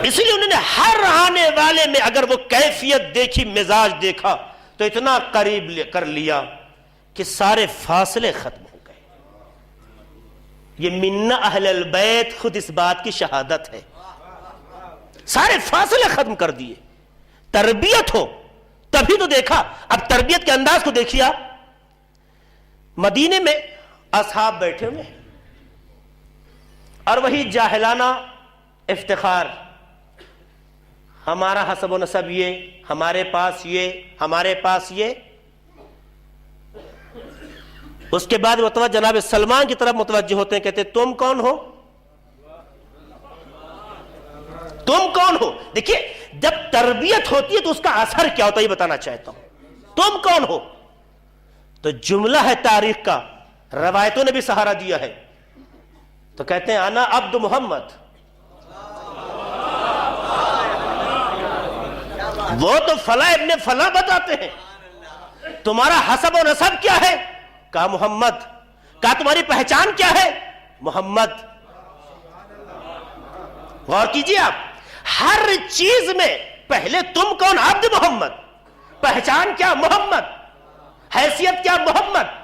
اسی لیے انہوں نے ہر آنے والے میں اگر وہ کیفیت دیکھی، مزاج دیکھا، تو اتنا قریب کر لیا کہ سارے فاصلے ختم ہو گئے۔ یہ من اہل البیت خود اس بات کی شہادت ہے، سارے فاصلے ختم کر دیے۔ تربیت ہو تبھی تو دیکھا۔ اب تربیت کے انداز کو دیکھیے آپ، مدینے میں اصحاب بیٹھے ہوئے اور وہی جاہلانہ افتخار، ہمارا حسب و نسب یہ، ہمارے پاس یہ، ہمارے پاس یہ۔ اس کے بعد وہ جناب سلمان کی طرف متوجہ ہوتے ہیں، کہتے ہیں تم کون ہو؟ تم کون ہو؟ دیکھیے جب تربیت ہوتی ہے تو اس کا اثر کیا ہوتا ہے یہ بتانا چاہتا ہوں۔ تم کون ہو؟ تو جملہ ہے تاریخ کا، روایتوں نے بھی سہارا دیا ہے، تو کہتے ہیں انا عبد محمد۔ وہ تو فلاں ابن فلاں بتاتے ہیں، تمہارا حسب و نسب کیا ہے؟ کہا محمد۔ کہا تمہاری پہچان کیا ہے؟ محمد۔ غور کیجئے آپ، ہر چیز میں پہلے تم کون؟ عبد محمد۔ پہچان کیا؟ محمد۔ حیثیت کیا؟ محمد۔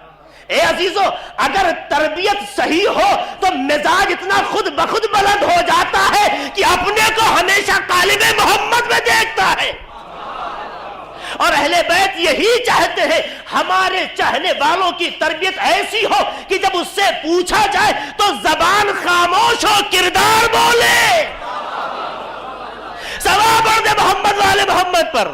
اے عزیزو، اگر تربیت صحیح ہو تو مزاج اتنا خود بخود بلند ہو جاتا ہے کہ اپنے کو ہمیشہ طالب محمد میں دیکھتا ہے۔ اور اہل بیت یہی چاہتے ہیں ہمارے چاہنے والوں کی تربیت ایسی ہو کہ جب اس سے پوچھا جائے تو زبان خاموش ہو، کردار بولے۔ ثواب اور دے محمد والے محمد پر۔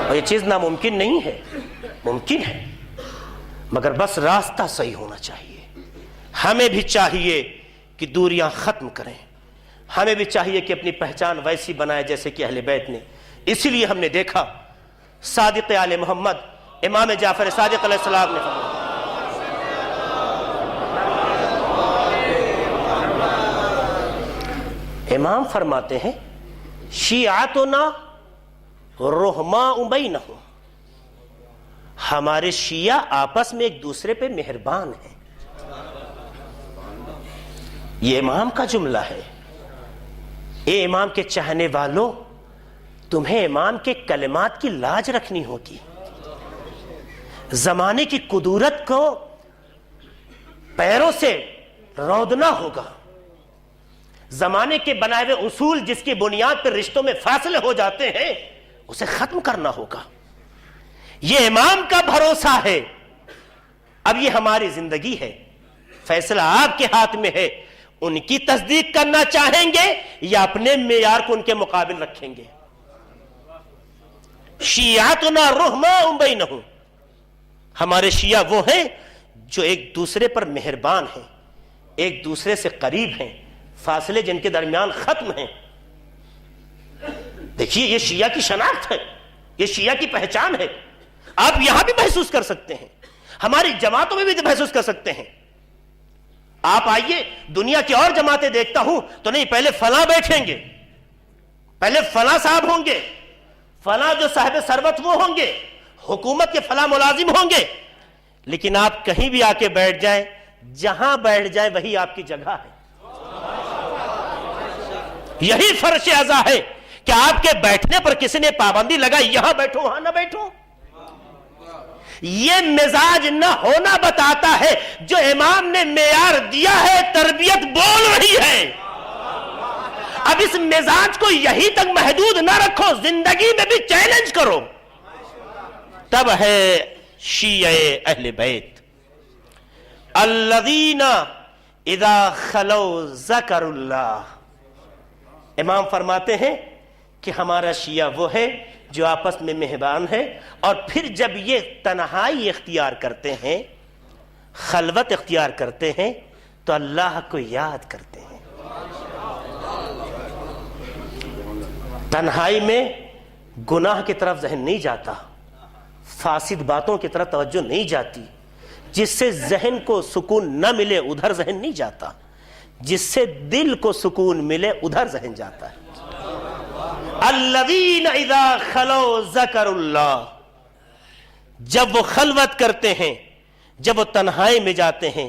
اور یہ چیز ناممکن نہیں ہے، ممکن ہے، مگر بس راستہ صحیح ہونا چاہیے۔ ہمیں بھی چاہیے کہ دوریاں ختم کریں، ہمیں بھی چاہیے کہ اپنی پہچان ویسی بنائے جیسے کہ اہل بیت نے۔ اسی لیے ہم نے دیکھا صادق آل محمد امام جعفر صادق علیہ السلام نے امام فرماتے ہیں شیعتنا رحماء بینہم، ہمارے شیعہ آپس میں ایک دوسرے پہ مہربان ہیں۔ یہ امام کا جملہ ہے۔ اے امام کے چاہنے والوں، تمہیں امام کے کلمات کی لاج رکھنی ہوگی، زمانے کی قدورت کو پیروں سے رودنا ہوگا، زمانے کے بنائے ہوئے اصول جس کی بنیاد پر رشتوں میں فاصلے ہو جاتے ہیں اسے ختم کرنا ہوگا. یہ امام کا بھروسہ ہے. اب یہ ہماری زندگی ہے, فیصلہ آپ کے ہاتھ میں ہے. ان کی تصدیق کرنا چاہیں گے یا اپنے معیار کو ان کے مقابل رکھیں گے؟ شیعتنا رحماء بینہم, ہمارے شیعہ وہ ہیں جو ایک دوسرے پر مہربان ہیں, ایک دوسرے سے قریب ہیں, فاصلے جن کے درمیان ختم ہیں. دیکھیے یہ شیعہ کی شناخت ہے, یہ شیعہ کی پہچان ہے. آپ یہاں بھی محسوس کر سکتے ہیں, ہماری جماعتوں میں بھی محسوس کر سکتے ہیں. آپ آئیے, دنیا کی اور جماعتیں دیکھتا ہوں تو نہیں, پہلے فلاں بیٹھیں گے, پہلے فلاں صاحب ہوں گے, فلاں جو صاحب ثروت وہ ہوں گے, حکومت کے فلاں ملازم ہوں گے. لیکن آپ کہیں بھی آ کے بیٹھ جائیں, جہاں بیٹھ جائیں وہی آپ کی جگہ ہے. یہی فرش عزا ہے کہ آپ کے بیٹھنے پر کسی نے پابندی لگائی, یہاں بیٹھو وہاں نہ بیٹھو. یہ مزاج نہ ہونا بتاتا ہے جو امام نے معیار دیا ہے, تربیت بول رہی ہے. اب اس مزاج کو یہی تک محدود نہ رکھو, زندگی میں بھی چیلنج کرو. تب ہے شیعہ اہل بیت. الذین اذا خلوا ذکروا اللہ. امام فرماتے ہیں کہ ہمارا شیعہ وہ ہے جو آپس میں مہربان ہے, اور پھر جب یہ تنہائی اختیار کرتے ہیں, خلوت اختیار کرتے ہیں, تو اللہ کو یاد کرتے ہیں. تنہائی میں گناہ کی طرف ذہن نہیں جاتا, فاسد باتوں کی طرف توجہ نہیں جاتی. جس سے ذہن کو سکون نہ ملے ادھر ذہن نہیں جاتا, جس سے دل کو سکون ملے ادھر ذہن جاتا ہے. الذین اذا خلوا ذکروا اللہ. جب وہ خلوت کرتے ہیں, جب وہ تنہائی میں جاتے ہیں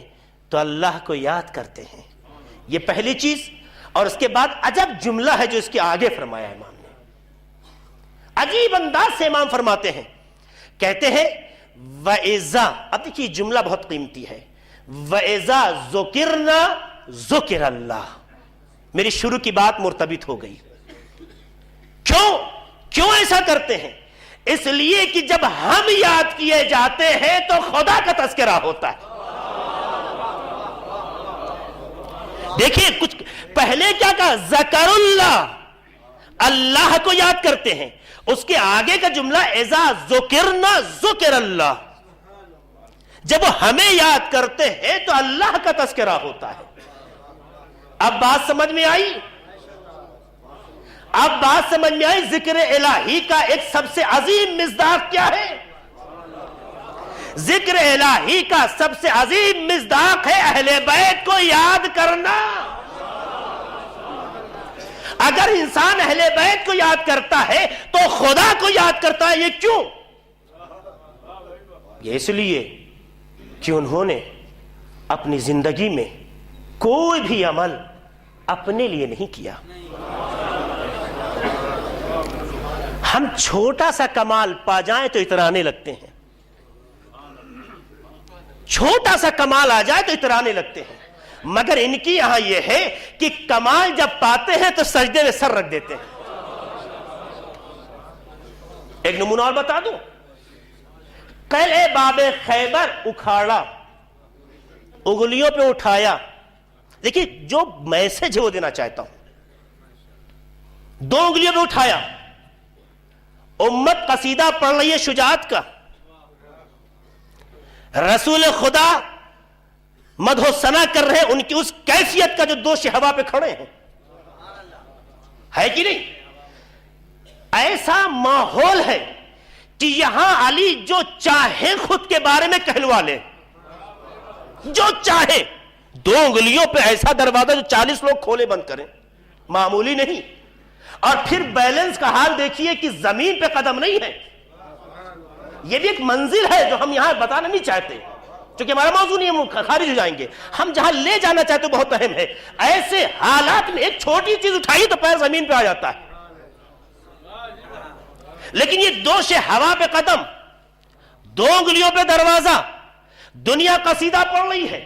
تو اللہ کو یاد کرتے ہیں. یہ پہلی چیز. اور اس کے بعد عجب جملہ ہے جو اس کے آگے فرمایا امام نے, عجیب انداز سے امام فرماتے ہیں, کہتے ہیں وَإِذَا. اب دیکھیے جملہ بہت قیمتی ہے, وَإِذَا ذُكِرْنَا ذُكِرَ اللہ. میری شروع کی بات مرتبط ہو گئی. کیوں ایسا کرتے ہیں؟ اس لیے کہ جب ہم یاد کیے جاتے ہیں تو خدا کا تذکرہ ہوتا ہے. دیکھیے کچھ پہلے کیا کہا, ذکر اللہ, اللہ کو یاد کرتے ہیں. اس کے آگے کا جملہ اذا ذکرنا ذکر اللہ. جب وہ ہمیں یاد کرتے ہیں تو اللہ کا تذکرہ ہوتا ہے. اب بات سمجھ میں آئی؟ اب بات سمجھ میں آئی. ذکر الہی کا ایک سب سے عظیم مصداق کیا ہے؟ ذکر الہی کا سب سے عظیم مصداق ہے اہل بیت کو یاد کرنا. اگر انسان اہل بیت کو یاد کرتا ہے تو خدا کو یاد کرتا ہے. یہ کیوں؟ یہ اس لیے کہ انہوں نے اپنی زندگی میں کوئی بھی عمل اپنے لیے نہیں کیا. ہم چھوٹا سا کمال پا جائیں تو اترانے لگتے ہیں, چھوٹا سا کمال آ جائے تو اترانے لگتے ہیں. مگر ان کی یہاں یہ ہے کہ کمال جب پاتے ہیں تو سجدے میں سر رکھ دیتے ہیں. ایک نمونہ اور بتا دوں, قلعہ باب خیبر اکھاڑا, انگلیوں پہ اٹھایا. دیکھیے جو میسج ہے وہ دینا چاہتا ہوں. 2 انگلیوں پہ اٹھایا, امت قصیدہ پڑھ رہی ہے شجاعت کا, رسول خدا مدح و ثنا کر رہے ہیں ان کی اس کیفیت کا جو 2 ہوا پہ کھڑے ہیں, ہے کہ نہیں؟ ایسا ماحول ہے کہ یہاں علی جو چاہے خود کے بارے میں کہلوا لے, جو چاہے. 2 انگلیوں پہ ایسا دروازہ جو 40 لوگ کھولے بند کریں, معمولی نہیں. اور پھر بیلنس کا حال دیکھیے کہ زمین پہ قدم نہیں ہے. یہ بھی ایک منزل ہے جو ہم یہاں بتانا نہیں چاہتے, چونکہ ہمارا موضوع نہیں ہے, خارج ہو جائیں گے. ہم جہاں لے جانا چاہتے بہت اہم ہے. ایسے حالات میں ایک چھوٹی چیز اٹھائی تو پیر زمین پہ آ جاتا ہے. لیکن یہ 2 ہوا پہ قدم, 2 انگلیوں پہ دروازہ, دنیا قصیدہ پڑھ رہی ہے.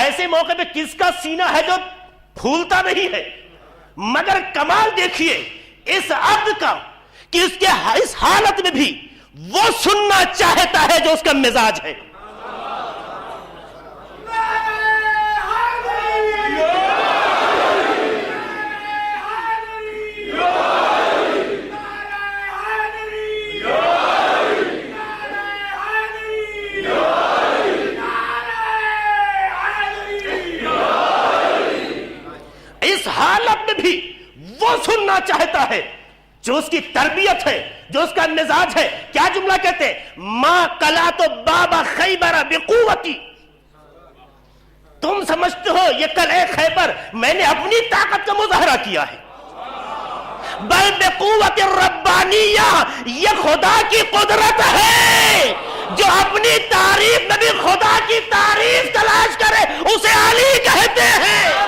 ایسے موقع پہ کس کا سینہ ہے جو پھولتا نہیں ہے؟ مگر کمال دیکھیے اس عبد کا کہ اس کے اس حالت میں بھی وہ سننا چاہتا ہے جو اس کا مزاج ہے. اس حالت میں بھی وہ سننا چاہتا ہے جو اس کی تربیت ہے، جو اس کا مزاج ہے. کیا جملہ کہتے ہیں؟ ما قلعت باب خیبر بقوتی. تم سمجھتے ہو یہ قلعہ خیبر میں نے اپنی طاقت کا مظاہرہ کیا ہے، بل بقوت الربانیہ، یہ خدا کی قدرت ہے جو اپنی تعریف میں بھی خدا کی تعریف تلاش کرے اسے علی کہتے ہیں.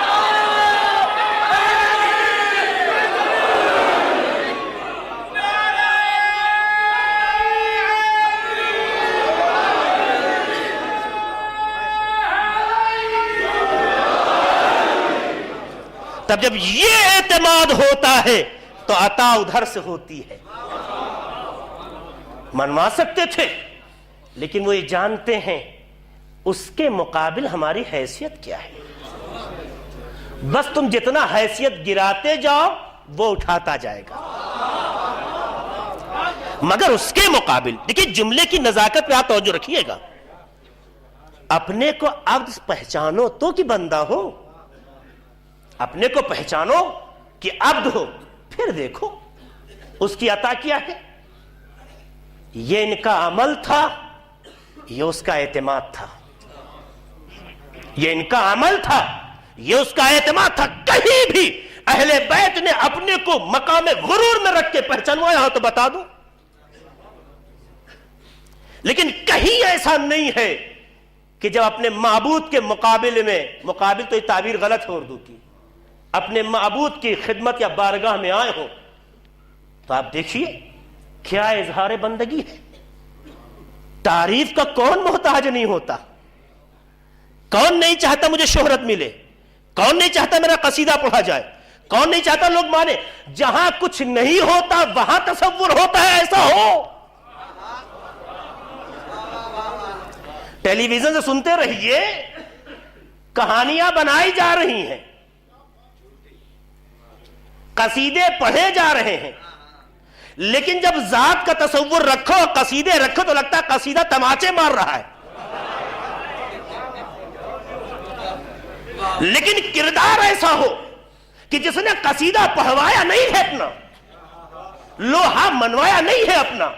تب جب یہ اعتماد ہوتا ہے تو عطا ادھر سے ہوتی ہے. منوا سکتے تھے لیکن وہ یہ جانتے ہیں اس کے مقابل ہماری حیثیت کیا ہے. بس تم جتنا حیثیت گراتے جاؤ وہ اٹھاتا جائے گا، مگر اس کے مقابل دیکھیے جملے کی نزاکت پہ آپ توجہ رکھیے گا. اپنے کو عبد پہچانو تو کہ بندہ ہو، اپنے کو پہچانو کہ عبد ہو، پھر دیکھو اس کی عطا کیا ہے. یہ ان کا عمل تھا، یہ اس کا اعتماد تھا. یہ ان کا عمل تھا، یہ اس کا اعتماد تھا. کہیں بھی اہل بیت نے اپنے کو مقام غرور میں رکھ کے پہچانوایا ہو تو بتا دو، لیکن کہیں ایسا نہیں ہے کہ جب اپنے معبود کے مقابلے میں، مقابل تو یہ تعبیر غلط ہے اردو کی، اپنے معبود کی خدمت یا بارگاہ میں آئے ہو تو آپ دیکھیے کیا اظہار بندگی ہے. تعریف کا کون محتاج نہیں ہوتا؟ کون نہیں چاہتا مجھے شہرت ملے؟ کون نہیں چاہتا میرا قصیدہ پڑھا جائے؟ کون نہیں چاہتا لوگ مانے؟ جہاں کچھ نہیں ہوتا وہاں تصور ہوتا ہے ایسا ہو. ٹیلی ویژن سے سنتے رہیے، کہانیاں بنائی جا رہی ہیں، قصیدے پڑھے جا رہے ہیں، لیکن جب ذات کا تصور رکھو، قصیدے رکھو تو لگتا ہے قصیدہ تماچے مار رہا ہے. لیکن کردار ایسا ہو کہ جس نے قصیدہ پڑھوایا نہیں ہے اپنا، لوہا منوایا نہیں ہے اپنا،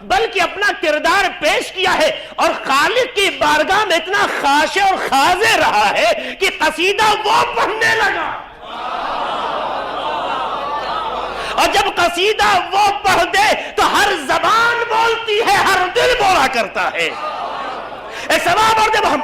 بلکہ اپنا کردار پیش کیا ہے اور خالق کی بارگاہ میں اتنا خاشع اور خاضع رہا ہے کہ قصیدہ وہ پڑھنے لگا. اور جب قصیدہ وہ پڑھ دے تو ہر زبان بولتی ہے، ہر دل بولا کرتا ہے. اے سباب اور جب ہم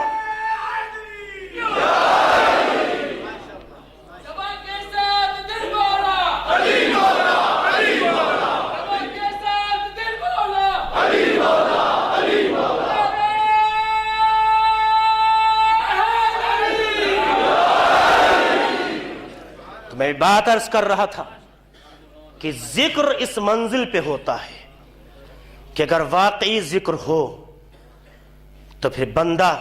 تو میں بات عرض کر رہا تھا کہ ذکر اس منزل پہ ہوتا ہے کہ اگر واقعی ذکر ہو تو پھر بندہ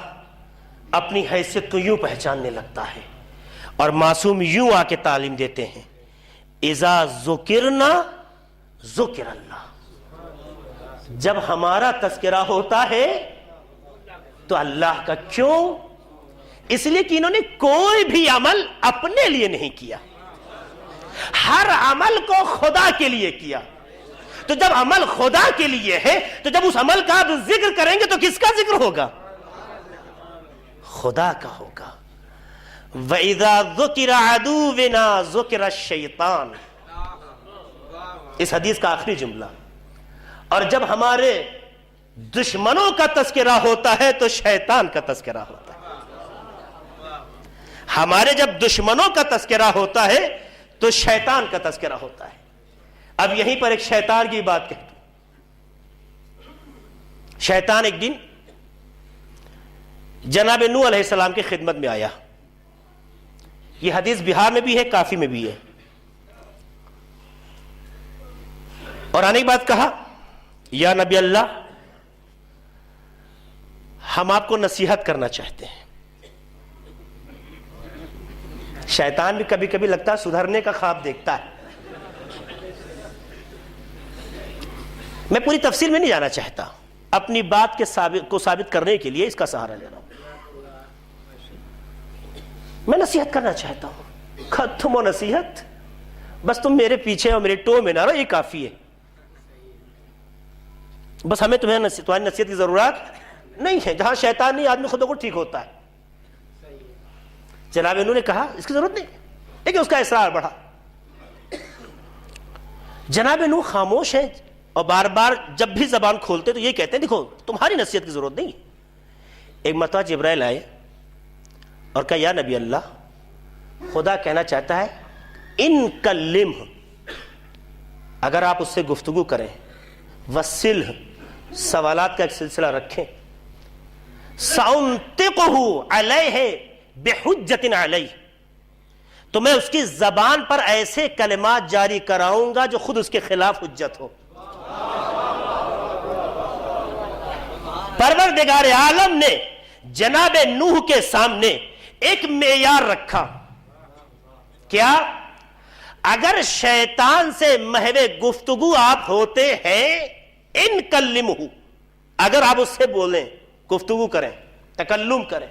اپنی حیثیت کو یوں پہچاننے لگتا ہے. اور معصوم یوں آ کے تعلیم دیتے ہیں، اذا ذکرنا ذکر اللہ. جب ہمارا تذکرہ ہوتا ہے تو اللہ کا. کیوں؟ اس لیے کہ انہوں نے کوئی بھی عمل اپنے لیے نہیں کیا، ہر عمل کو خدا کے لیے کیا. تو جب عمل خدا کے لیے ہے تو جب اس عمل کا آپ ذکر کریں گے تو کس کا ذکر ہوگا؟ خدا کا ہوگا. وَإِذَا ذُكِرَ عَدُوِّنَا ذُكِرَ الشَّيْطَانِ، اس حدیث کا آخری جملہ. اور جب ہمارے دشمنوں کا تذکرہ ہوتا ہے تو شیطان کا تذکرہ ہوتا ہے. ہمارے جب دشمنوں کا تذکرہ ہوتا ہے تو شیطان کا تذکرہ ہوتا ہے. اب یہیں پر ایک شیطان کی بات کہتا ہوں. شیطان ایک دن جناب نوح علیہ السلام کی خدمت میں آیا. یہ حدیث بہار میں بھی ہے، کافی میں بھی ہے. اور آنے کے بعد کہا یا نبی اللہ ہم آپ کو نصیحت کرنا چاہتے ہیں. شیطان بھی کبھی کبھی لگتا ہے سدھرنے کا خواب دیکھتا ہے. میں پوری تفصیل میں نہیں جانا چاہتا, اپنی بات کو ثابت کرنے کے لیے اس کا سہارا لے رہا ہوں. میں نصیحت کرنا چاہتا ہوں, ختم و نصیحت, بس تم میرے پیچھے اور میرے ٹو میں نہ رہو, یہ کافی ہے. بس ہمیں تمہاری نصیحت کی ضرورت نہیں ہے. جہاں شیطان نہیں آدمی خود کو ٹھیک ہوتا ہے. جناب نوح نے کہا اس کی ضرورت نہیں, لیکن اس کا اصرار بڑھا. جناب نوح خاموش ہیں اور بار بار جب بھی زبان کھولتے تو یہ کہتے ہیں دیکھو تمہاری نصیحت کی ضرورت نہیں. ایک مرتبہ جبرائیل آئے اور کہا یا نبی اللہ خدا کہنا چاہتا ہے ان کلمہ, اگر آپ اس سے گفتگو کریں, وسلہ سوالات کا ایک سلسلہ رکھیں, سأنطقہ علیہ بحجت علیہ, تو میں اس کی زبان پر ایسے کلمات جاری کراؤں گا جو خود اس کے خلاف حجت ہو. پروردگار عالم نے جناب نوح کے سامنے ایک معیار رکھا. کیا؟ اگر شیطان سے محو گفتگو آپ ہوتے ہیں, ان کلمہ, اگر آپ اس سے بولیں, گفتگو کریں, تکلم کریں,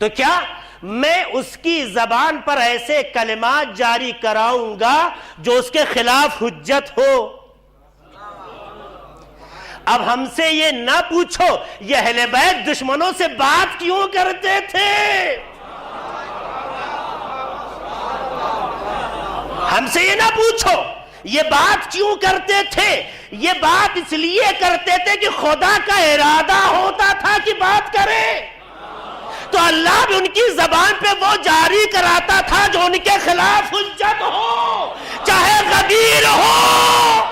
تو کیا میں اس کی زبان پر ایسے کلمات جاری کراؤں گا جو اس کے خلاف حجت ہو. اب ہم سے یہ نہ پوچھو یہ اہل بیت دشمنوں سے بات کیوں کرتے تھے, ہم سے یہ نہ پوچھو یہ بات کیوں کرتے تھے. یہ بات اس لیے کرتے تھے کہ خدا کا ارادہ ہوتا تھا کہ بات کریں, تو اللہ بھی ان کی زبان پہ وہ جاری کراتا تھا جو ان کے خلاف حجت ہو, چاہے غدیر ہو.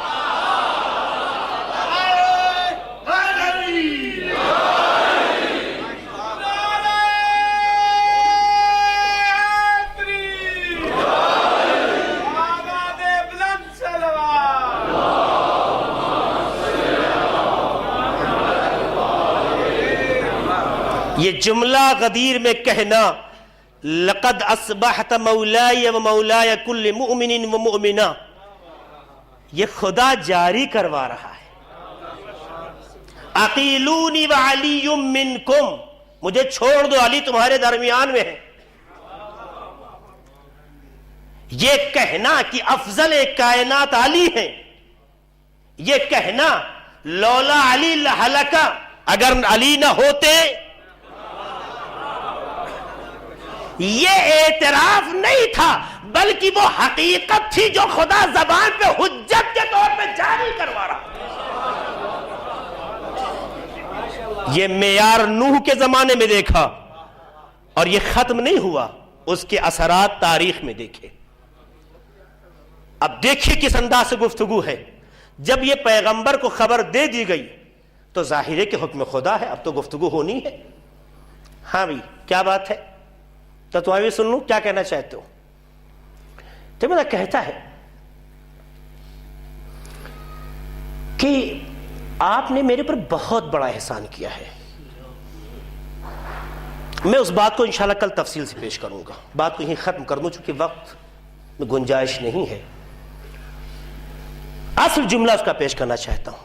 یہ جملہ غدیر میں کہنا لقد اصبحت مولاي ومولاي كل مؤمن ومؤمنہ, یہ خدا جاری کروا رہا ہے. اقیلونی وعلی منکم, مجھے چھوڑ دو علی تمہارے درمیان میں ہے. یہ کہنا کہ افضل کائنات علی ہیں, یہ کہنا لولا علی لہلک, اگر علی نہ ہوتے, یہ اعتراف نہیں تھا بلکہ وہ حقیقت تھی جو خدا زبان پہ حجت کے طور پہ جاری کروا رہا. یہ معیار نوح کے زمانے میں دیکھا اور یہ ختم نہیں ہوا, اس کے اثرات تاریخ میں دیکھے. اب دیکھیے کس انداز سے گفتگو ہے. جب یہ پیغمبر کو خبر دے دی گئی تو ظاہر ہے کہ حکم خدا ہے, اب تو گفتگو ہونی ہے. ہاں بھائی کیا بات ہے, تو تمہیں بھی سن لوں کیا کہنا چاہتے ہو. تو میرا کہتا ہے کہ آپ نے میرے پر بہت بڑا احسان کیا ہے. میں اس بات کو انشاءاللہ کل تفصیل سے پیش کروں گا, بات کو یہیں ختم کر دوں چونکہ وقت میں گنجائش نہیں ہے. اصل جملہ اس کا پیش کرنا چاہتا ہوں.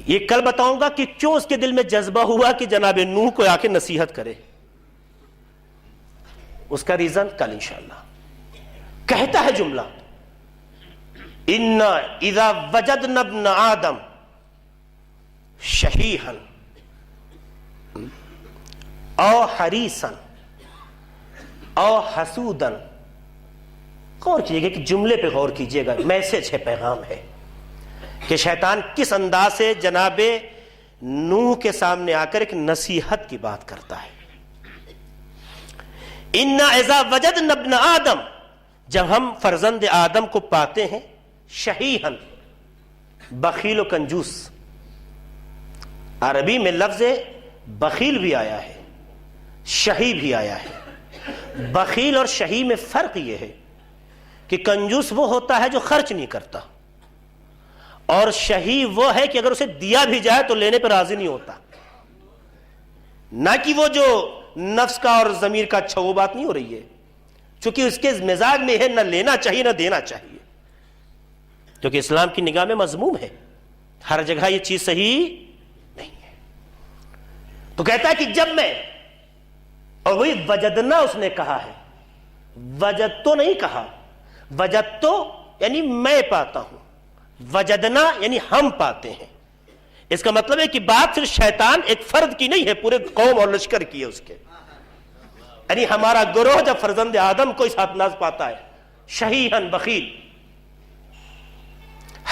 یہ کل بتاؤں گا کہ کیوں اس کے دل میں جذبہ ہوا کہ جناب نوح کو آ کے نصیحت کرے, اس کا ریزن کل انشاءاللہ. کہتا ہے جملہ اِنَّا اِذَا وَجَدْنَا ابْنَ آدَمَ شَحِيحًا او حریصًا او حسودًا. غور کیجئے گا کہ جملے پہ غور کیجئے گا, میسج ہے, پیغام ہے کہ شیطان کس انداز سے جناب نوح کے سامنے آ کر ایک نصیحت کی بات کرتا ہے. اِنَّا اِذَا وَجَدْنَا ابْنَ آدَمَ, جب ہم فرزند آدم کو پاتے ہیں, شحیحاً, بخیل و کنجوس. عربی میں لفظ بخیل بھی آیا ہے, شہی بھی آیا ہے. بخیل اور شہی میں فرق یہ ہے کہ کنجوس وہ ہوتا ہے جو خرچ نہیں کرتا, اور شہی وہ ہے کہ اگر اسے دیا بھی جائے تو لینے پر راضی نہیں ہوتا، نہ کہ وہ جو نفس کا اور ضمیر کا اچھا، وہ بات نہیں ہو رہی ہے، چونکہ اس کے مزاج میں ہے نہ لینا چاہیے نہ دینا چاہیے، کیونکہ اسلام کی نگاہ میں مذموم ہے، ہر جگہ یہ چیز صحیح نہیں ہے۔ تو کہتا ہے کہ جب میں، اور وہی وجدنا اس نے کہا ہے، وجد تو نہیں کہا، وجد تو یعنی میں پاتا ہوں، وجدنا یعنی ہم پاتے ہیں۔ اس کا مطلب ہے کہ بات صرف شیطان ایک فرد کی نہیں ہے، پورے قوم اور لشکر کی ہے اس کے، یعنی ہمارا گروہ جب فرزند آدم کو اس ناز پاتا ہے، شہیحن بخیل،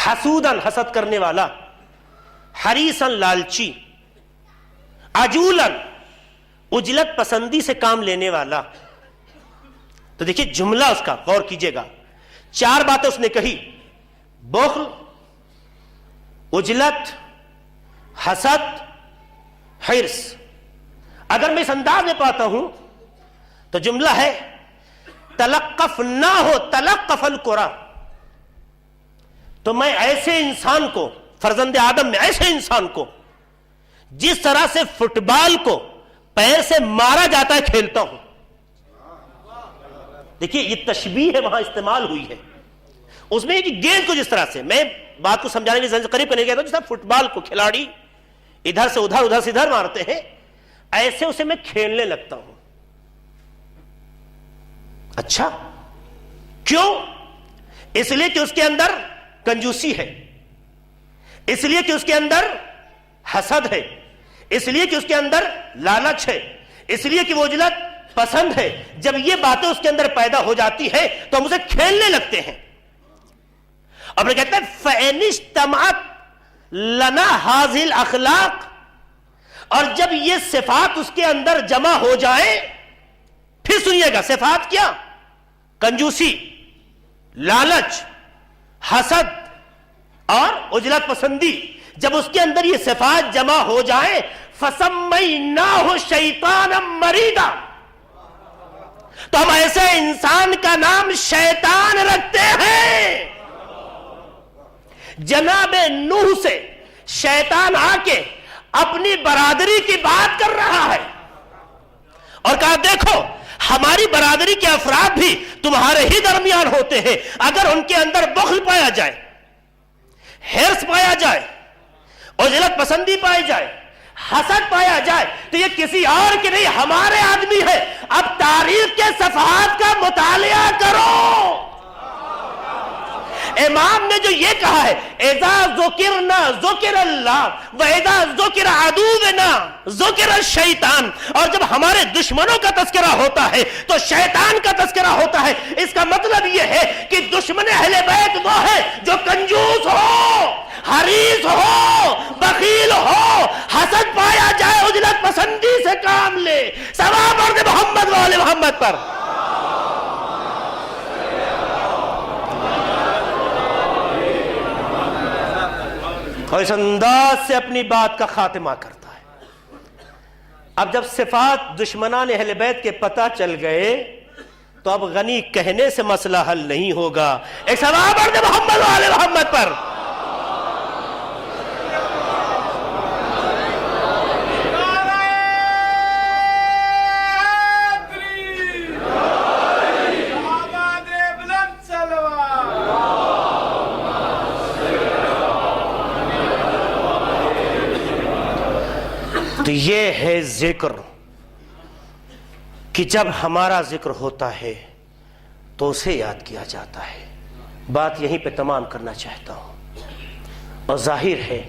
حسودن حسد کرنے والا، حریصن لالچی، عجولن اجلت پسندی سے کام لینے والا۔ تو دیکھیے جملہ اس کا غور کیجئے گا، 4 باتیں اس نے کہی، بخل، اجلت، حسد، حرص۔ اگر میں اس انداز میں پاتا ہوں تو جملہ ہے تلقف نہ ہو تلقف القرى، تو میں ایسے انسان کو، فرزند آدم میں ایسے انسان کو جس طرح سے فٹ بال کو پیر سے مارا جاتا ہے کھیلتا ہوں۔ دیکھیے یہ تشبیہ ہے وہاں استعمال ہوئی ہے، اس میں کہ گیند کو جس طرح سے، میں بات کو سمجھانے کے لیے قریب کرنے کہتا ہوں، جس طرح فٹ بال کو کھلاڑی ادھر سے ادھر ادھر سے ادھر مارتے ہیں، ایسے اسے میں کھیلنے لگتا ہوں۔ اچھا کیوں؟ اس لیے کہ اس کے اندر کنجوسی ہے، اس لیے کہ اس کے اندر حسد ہے، اس لیے کہ اس کے اندر لالچ ہے، اس لیے کہ وہ اجلت پسند ہے۔ جب یہ باتیں اس کے اندر پیدا ہو جاتی ہے تو ہم اسے کھیلنے لگتے ہیں۔ اب یہ کہتے ہیں فَإِنِ اجْتَمَعَتْ لَنَا هَذِهِ الْأَخْلَاقِ، اور جب یہ صفات اس کے اندر جمع ہو جائیں، پھر سنیے گا، صفات کیا؟ کنجوسی، لالچ، حسد اور اجلت پسندی، جب اس کے اندر یہ صفات جمع ہو جائیں، فَسَمَّيْنَاهُ شَيْطَانًا مَرِيدًا، تو ہم ایسے انسان کا نام شیطان رکھتے ہیں۔ جناب نوح سے شیطان آ کے اپنی برادری کی بات کر رہا ہے اور کہا دیکھو ہماری برادری کے افراد بھی تمہارے ہی درمیان ہوتے ہیں، اگر ان کے اندر بخل پایا جائے، حرص پایا جائے، عجلت پسندی پائی جائے، حسد پایا جائے، تو یہ کسی اور کے نہیں ہمارے آدمی ہے۔ اب تاریخ کے صفحات کا مطالعہ کرو، امام نے جو یہ کہا ہے اذا ذکرنا ذکر اللہ و اذا ذکر عدونا ذکر الشیطان، اور جب ہمارے دشمنوں کا تذکرہ ہوتا ہے تو شیطان کا تذکرہ ہوتا ہے۔ اس کا مطلب یہ ہے کہ دشمن اہل بیت وہ ہے جو کنجوس ہو، حریص ہو، بخیل ہو، حسد پایا جائے، عجلت پسندی سے کام لے۔ ثواب اور محمد و آل محمد پر۔ اور اس انداز سے اپنی بات کا خاتمہ کرتا ہے۔ اب جب صفات دشمنان اہل بیت کے پتہ چل گئے تو اب غنی کہنے سے مسئلہ حل نہیں ہوگا۔ ایک ثواب اور محمد و آل محمد پر۔ تو یہ ہے ذکر کہ جب ہمارا ذکر ہوتا ہے تو اسے یاد کیا جاتا ہے۔ بات یہیں پہ تمام کرنا چاہتا ہوں، اور ظاہر ہے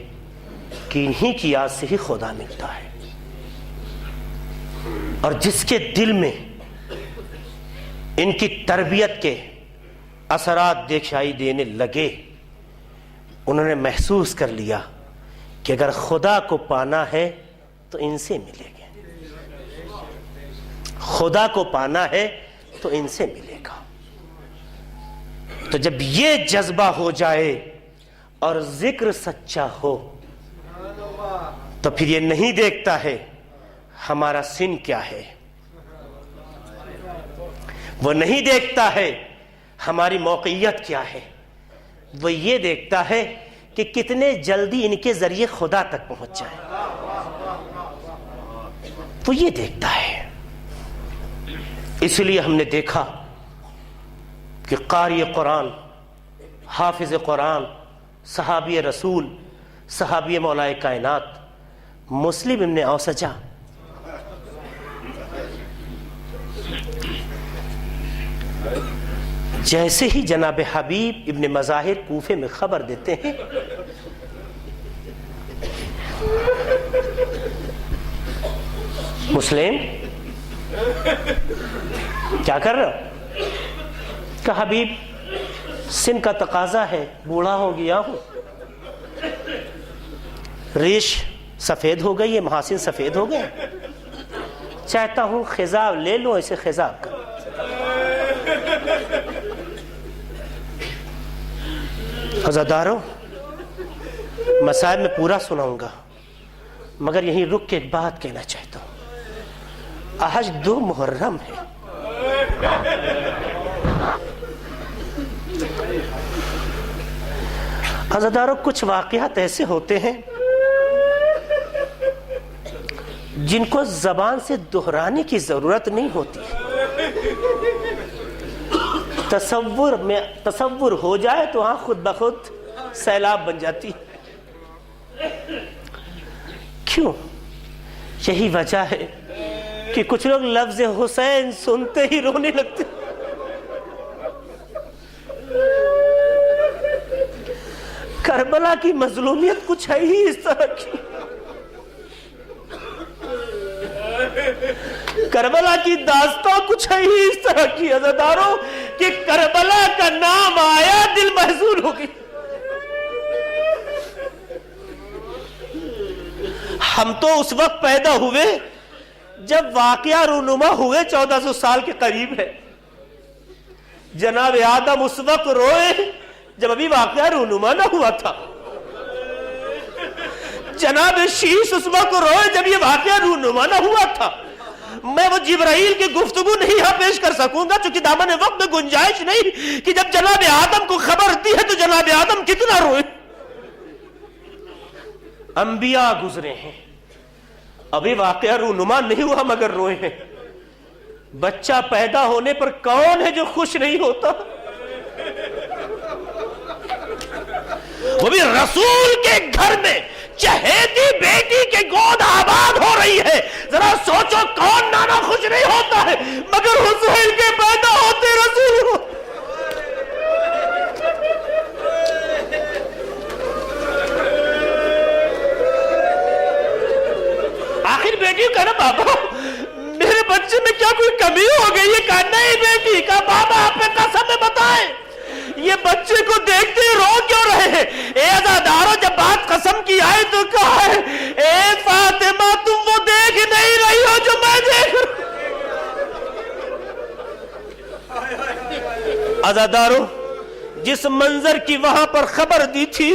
کہ انہی کی یاد سے ہی خدا ملتا ہے، اور جس کے دل میں ان کی تربیت کے اثرات دکھائی دینے لگے، انہوں نے محسوس کر لیا کہ اگر خدا کو پانا ہے تو ان سے ملے گا، خدا کو پانا ہے تو ان سے ملے گا۔ تو جب یہ جذبہ ہو جائے اور ذکر سچا ہو تو پھر یہ نہیں دیکھتا ہے ہمارا سن کیا ہے، وہ نہیں دیکھتا ہے ہماری موقعیت کیا ہے، وہ یہ دیکھتا ہے کہ کتنے جلدی ان کے ذریعے خدا تک پہنچ جائے، وہ یہ دیکھتا ہے۔ اس لیے ہم نے دیکھا کہ قاری قرآن، حافظ قرآن، صحابی رسول، صحابی مولا کائنات مسلم ابن اوسجہ جیسے ہی جناب حبیب ابن مظاہر کوفے میں خبر دیتے ہیں، مسلم کیا کر رہا ہو؟ کہ حبیب سن کا تقاضا ہے، بوڑھا ہو گیا ہوں، ریش سفید ہو گئی ہے، محاسن سفید ہو گئے، چاہتا ہوں خضاب لے لو، اسے خضاب کر۔ عزادارو، مسائل میں پورا سناؤں گا، مگر یہیں رک کے ایک بات کہنا چاہتا ہوں۔ آج 2 محرم ہے، عزادارو کچھ واقعات ایسے ہوتے ہیں جن کو زبان سے دہرانے کی ضرورت نہیں ہوتی، تصور ہو جائے تو ہاں خود بخود سیلاب بن جاتی۔ کیوں؟ یہی وجہ ہے کہ کچھ لوگ لفظ حسین سنتے ہی رونے لگتے۔ کربلا کی مظلومیت کچھ ہے ہی اس طرح کی، کربلا کی داستان کچھ ہے ہی اس طرح کی عزاداروں کہ کربلا کا نام آیا دل محزون ہو گئی۔ ہم تو اس وقت پیدا ہوئے جب واقعہ رونما ہوئے 1400 سال کے قریب ہے، جناب آدم اس وقت روئے جب ابھی واقعہ رونما نہ ہوا تھا، جناب شیش اس وقت روئے جب یہ واقعہ رونما نہ ہوا تھا۔ میں وہ جبرائیل کی گفتگو نہیں یہاں پیش کر سکوں گا چونکہ دامن وقت میں گنجائش نہیں کہ جب جناب آدم کو خبر دی ہے تو جناب آدم کتنا روئے۔ انبیاء گزرے ہیں، ابھی واقعہ رونما نہیں ہوا مگر روئے ہیں۔ بچہ پیدا ہونے پر کون ہے جو خوش نہیں ہوتا؟ وہ بھی رسول کے گھر میں چہیتی بیٹی کے گود آباد ہو رہی ہے، ذرا سوچو کون نانا خوش نہیں ہوتا ہے؟ مگر حسین کے پیدا ہوتے رسول ہو۔ آخر بیٹی کہا نا بابا میرے بچے میں کیا کوئی کمی ہو گئی ہے؟ کہا نہیں بیٹی، کہا بابا آپ پہ قسم میں بتائیں یہ بچے کو دیکھتے رو کیوں رہے ہیں؟ اے عزادارو جب بات قسم کی آئے تو کہا ہے اے فاطمہ تم وہ دیکھ نہیں رہی ہو جو میں دیکھ رہا۔ عزادارو جس منظر کی وہاں پر خبر دی تھی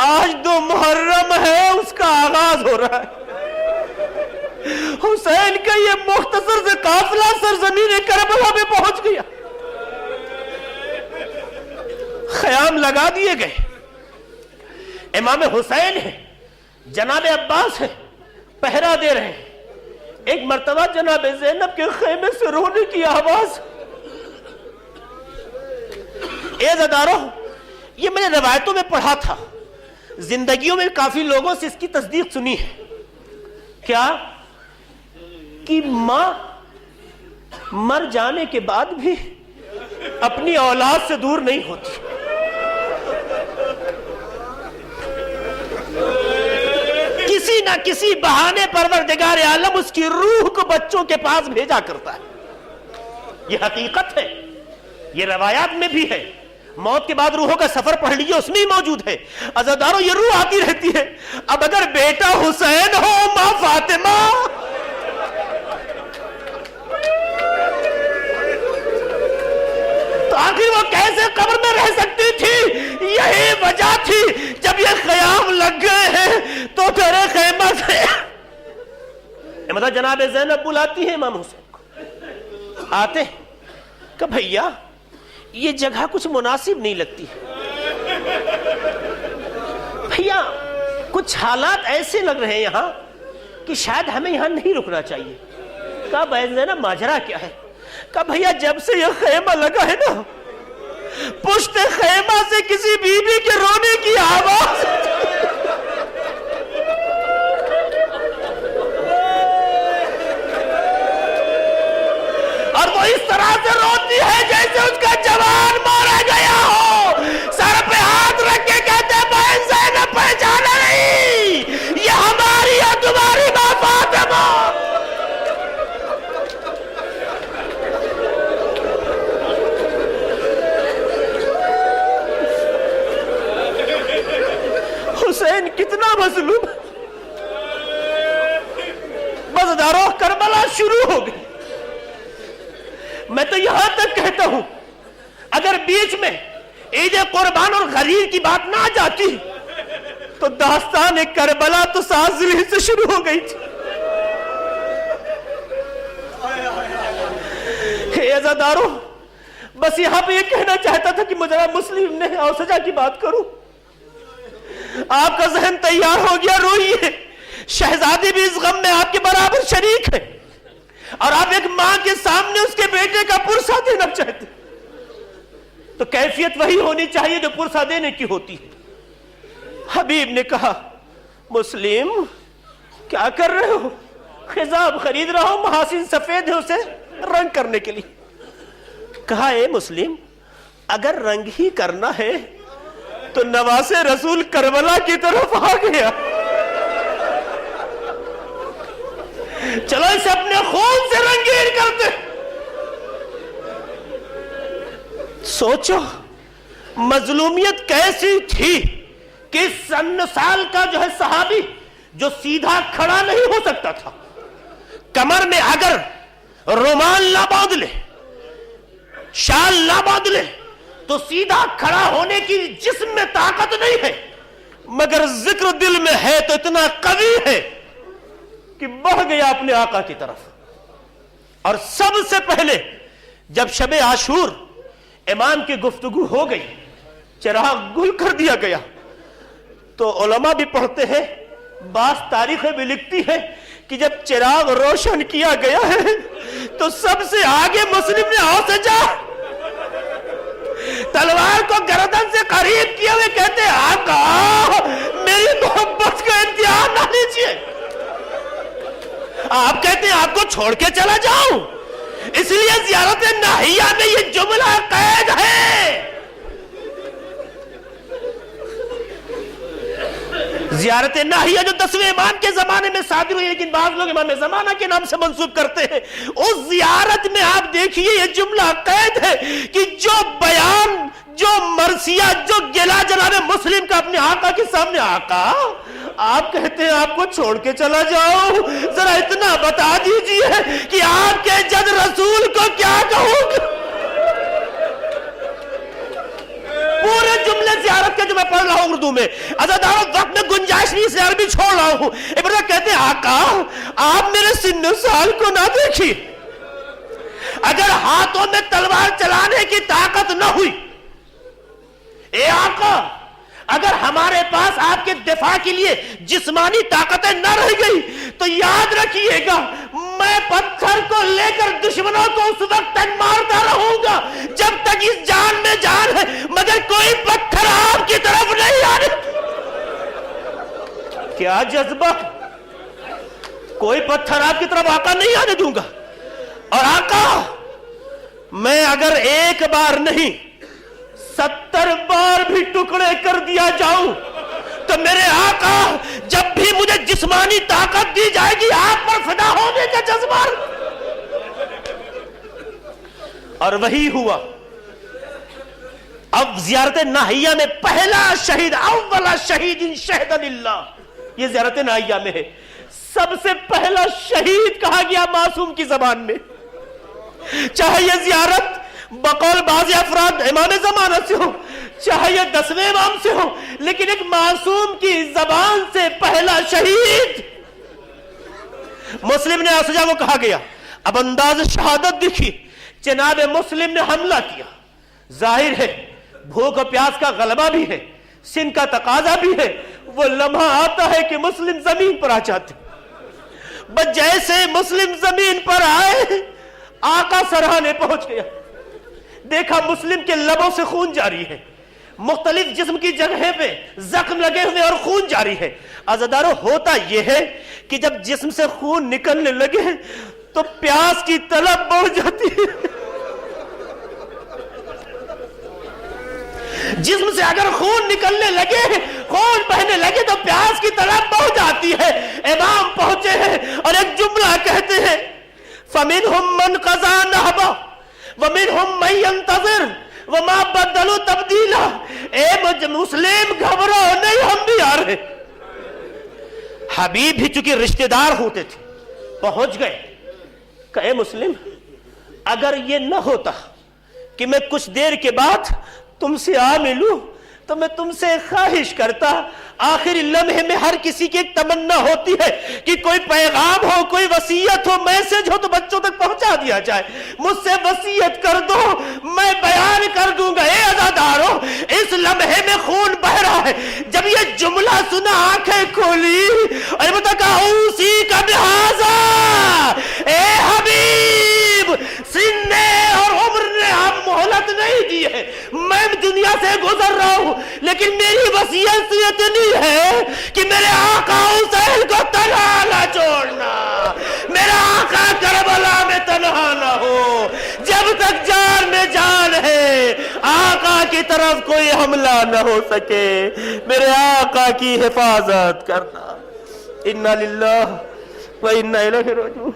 آج 2 محرم ہے اس کا آغاز ہو رہا ہے۔ حسین کا یہ مختصر سے قافلہ سرزمین کربلا میں پہنچ گیا، خیام لگا دیے گئے، امام حسین ہے، جناب عباس ہے، پہرا دے رہے ہیں۔ ایک مرتبہ جناب زینب کے خیمے سے رونے کی آواز۔ اے عزادارو یہ میں نے روایتوں میں پڑھا تھا، زندگیوں میں کافی لوگوں سے اس کی تصدیق سنی ہے، کیا کہ ماں مر جانے کے بعد بھی اپنی اولاد سے دور نہیں ہوتی۔ کسی نہ کسی بہانے پروردگار عالم اس کی روح کو بچوں کے پاس بھیجا کرتا ہے، یہ حقیقت ہے، یہ روایات میں بھی ہے۔ موت کے بعد روحوں کا سفر پڑھ لیجئے اس میں ہی موجود ہے۔ عزادارو یہ روح آتی رہتی ہے، اب اگر بیٹا حسین ہو ماں فاطمہ تو آخر وہ کیسے قبر میں رہ سکتی تھی؟ یہی وجہ تھی جب یہ خیام لگ گئے ہیں تو تیرے خیمہ سے مطلب جناب زینب بلاتی ہے امام حسین کو، آتے کہ بھیا یہ جگہ کچھ مناسب نہیں لگتی، بھیا کچھ حالات ایسے لگ رہے ہیں یہاں کہ شاید ہمیں یہاں نہیں رکنا چاہیے. کہا بھائی نا ماجرا کیا ہے؟ کہا بھیا جب سے یہ خیمہ لگا ہے نا پشت خیمہ سے کسی بیوی کے رونے کی آواز اور وہ اس طرح سے روتی ہے جیسے اس کا جوان مارا گیا ہو. سر پہ ہاتھ رکھ کے کہتے ہیں بہن زینب پہچانا نہیں، یہ ہماری اور تمہاری ماں فاطمہ. حسین کتنا مظلوم. بس دارو کربلا شروع ہو گئی. میں تو یہاں تک کہتا ہوں اگر بیچ میں عید قربان اور غریر کی بات نہ جاتی تو داستان کربلا تو 7 ذوالحجہ سے شروع ہو گئی تھی. عزادارو بس یہاں پہ یہ کہنا چاہتا تھا کہ مجھے مسلم نے اوسجا کی بات کروں. آپ کا ذہن تیار ہو گیا، روئیے. شہزادی بھی اس غم میں آپ کے برابر شریک ہے اور آپ ایک ماں کے سامنے اس کے بیٹے کا پرسہ دینا چاہتے تو کیفیت وہی ہونی چاہیے جو پرسہ دینے کی ہوتی ہے. حبیب نے کہا مسلم کیا کر رہے ہو؟ خضاب خرید رہا ہوں، محاسن سفید ہے اسے رنگ کرنے کے لیے. کہا اے مسلم اگر رنگ ہی کرنا ہے تو نواز رسول کربلا کی طرف آ گیا، چلو اسے اپنے خون سے رنگین کرتے. سوچو مظلومیت کیسی تھی کہ 100 سال کا جو ہے صحابی جو سیدھا کھڑا نہیں ہو سکتا تھا، کمر میں اگر رومال نہ باندھ لے، شال نہ باندھ لے تو سیدھا کھڑا ہونے کی جسم میں طاقت نہیں ہے، مگر ذکر دل میں ہے تو اتنا قوی ہے کہ بڑھ گیا اپنے آقا کی طرف. اور سب سے پہلے جب شب عاشور امام کی گفتگو ہو گئی، چراغ گل کر دیا گیا، تو علماء بھی پڑھتے ہیں، بعض تاریخیں بھی لکھتی ہیں کہ جب چراغ روشن کیا گیا ہے تو سب سے آگے مسلم نے اوسجا تلوار کو گردن سے قریب کیے ہوئے کہتے ہیں آقا میری محبت کا امتحان نہ لیجیے. آپ کہتے ہیں آپ کو چھوڑ کے چلا جاؤں، اس لیے زیارت ناہیہ میں یہ جملہ قید ہے. زیارت ناہیہ جو 10ویں امام کے زمانے میں صادر ہوئی لیکن بعض لوگ امام زمانہ کے نام سے منسوب کرتے ہیں، اس زیارت میں آپ دیکھیے یہ جملہ قید ہے کہ جو بیان، جو مرثیہ، جو گلہ جناب مسلم کا اپنے آقا کے سامنے، آقا آپ کہتے ہیں آپ کو چھوڑ کے چلا جاؤ، ذرا اتنا بتا دیجئے کہ آپ کے جد رسول کو کیا کہوں گا. پورے جملے زیارت کے جو میں پڑھ رہا ہوں اردو میں، عزادارو وقت میں گنجائش نہیں سے عربی چھوڑ رہا ہوں. ابراہیم کہتے ہیں آقا آپ میرے سن و سال کو نہ دیکھیے، اگر ہاتھوں میں تلوار چلانے کی طاقت نہ ہوئی، اے آقا اگر ہمارے پاس آپ کے دفاع کے لیے جسمانی طاقتیں نہ رہ گئی تو یاد رکھیے گا میں پتھر کو لے کر دشمنوں کو اس وقت تک مارتا رہوں گا جب تک اس جان میں جان ہے، مگر کوئی پتھر آپ کی طرف نہیں آنے. کیا جذبہ، کوئی پتھر آپ کی طرف آقا نہیں آنے دوں گا. اور آقا میں اگر ایک بار نہیں 70 بار بھی ٹکڑے کر دیا جاؤں تو میرے آقا جب بھی مجھے جسمانی طاقت دی جائے گی آپ پر فدا ہونے کا جذبہ. اور وہی ہوا. اب زیارت ناہیہ میں پہلا شہید، اولا شہید شہد للہ، یہ زیارت ناہیہ میں ہے. سب سے پہلا شہید کہا گیا معصوم کی زبان میں، چاہے یہ زیارت بقول بعض افراد امام زمانہ سے ہو، چاہے یہ 10ویں امام سے ہو، لیکن ایک معصوم کی زبان سے پہلا شہید مسلم نے اوسجا کو کہا گیا. اب انداز شہادت دیکھی، جناب مسلم نے حملہ کیا. ظاہر ہے بھوک و پیاس کا غلبہ بھی ہے، سن کا تقاضا بھی ہے، وہ لمحہ آتا ہے کہ مسلم زمین پر آ جاتے، بس جیسے مسلم زمین پر آئے آقا سرحانے پہنچ گیا، دیکھا مسلم کے لبوں سے خون جاری ہے، مختلف جسم کی جگہ پہ زخم لگے ہوئے اور خون جاری ہے۔ عزادارو، ہوتا یہ ہے کہ جب جسم سے خون نکلنے لگے تو پیاس کی طلب بڑھ جاتی ہے۔ جسم سے اگر خون نکلنے لگے، خون بہنے لگے تو پیاس کی طلب بڑھ جاتی ہے۔ امام پہنچے ہیں اور ایک جملہ کہتے ہیں، فَمِنْهُمْ مَنْ قَضَى نَحْبَهُ وَمِنْهُمْ مَنْ يَنْتَظِرُ وَمَا بَدَّلُوا تَبْدِيلًا۔ اے مسلم گھبراؤ نہیں، ہم بھی آ رہے۔ حبیب ہی چونکہ رشتہ دار ہوتے تھے، پہنچ گئے کہ اے مسلم، اگر یہ نہ ہوتا کہ میں کچھ دیر کے بعد تم سے آ ملوں تو میں تم سے خواہش کرتا۔ آخری لمحے میں ہر کسی کی ایک تمنا ہوتی ہے کہ کوئی پیغام ہو، کوئی وصیت ہو، میسج ہو تو بچوں تک پہنچا دیا جائے۔ مجھ سے وصیت کر دو، میں بیان کر دوں گا۔ اے عزادارو، اس لمحے میں خون بہ رہا ہے۔ جب یہ جملہ سنا آنکھیں کھولی اور بتا کہا اوسی کا بہذا، اے حبیب، سننے اور عمر نے ہم مہلت نہیں دی ہے، میں دنیا سے گزر رہا ہوں، لیکن میری وصیت اتنی ہے کہ میرے آقا حسین کو تنہا نہ چھوڑنا، میرا آقا کربلا میں تنہا نہ ہو، جب تک جان میں جان ہے آقا کی طرف کوئی حملہ نہ ہو سکے، میرے آقا کی حفاظت کرنا۔ انا للہ و انا الیہ راجعون۔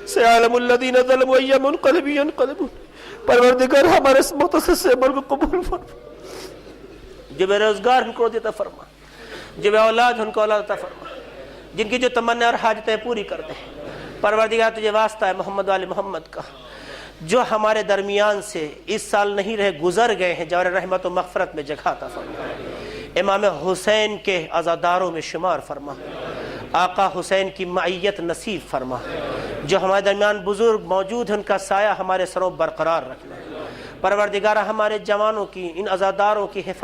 سیعلم الذین ظلموا ای منقلب ینقلبون۔ پروردگار ہمارے اس مختصر سے عمل کو قبول فرما، جو بے روزگار ان کو روزی عطا فرما، جو بے اولاد ان کو اولاد عطا فرما، جن کی جو تمنا اور حاجتیں پوری کر دے۔ پروردگار تجھے واسطہ ہے محمد وآل محمد کا، جو ہمارے درمیان سے اس سال نہیں رہے، گزر گئے ہیں، جوار رحمت و مغفرت میں جگہ عطا فرما۔ امام حسین کے عزاداروں میں شمار فرما، آقا حسین کی معیت نصیب فرما، جو ہمارے درمیان بزرگ موجود ہیں ان کا سایہ ہمارے سروں برقرار رکھنا۔ پروردگارہ ہمارے جوانوں کی، ان عزاداروں کی حفاظت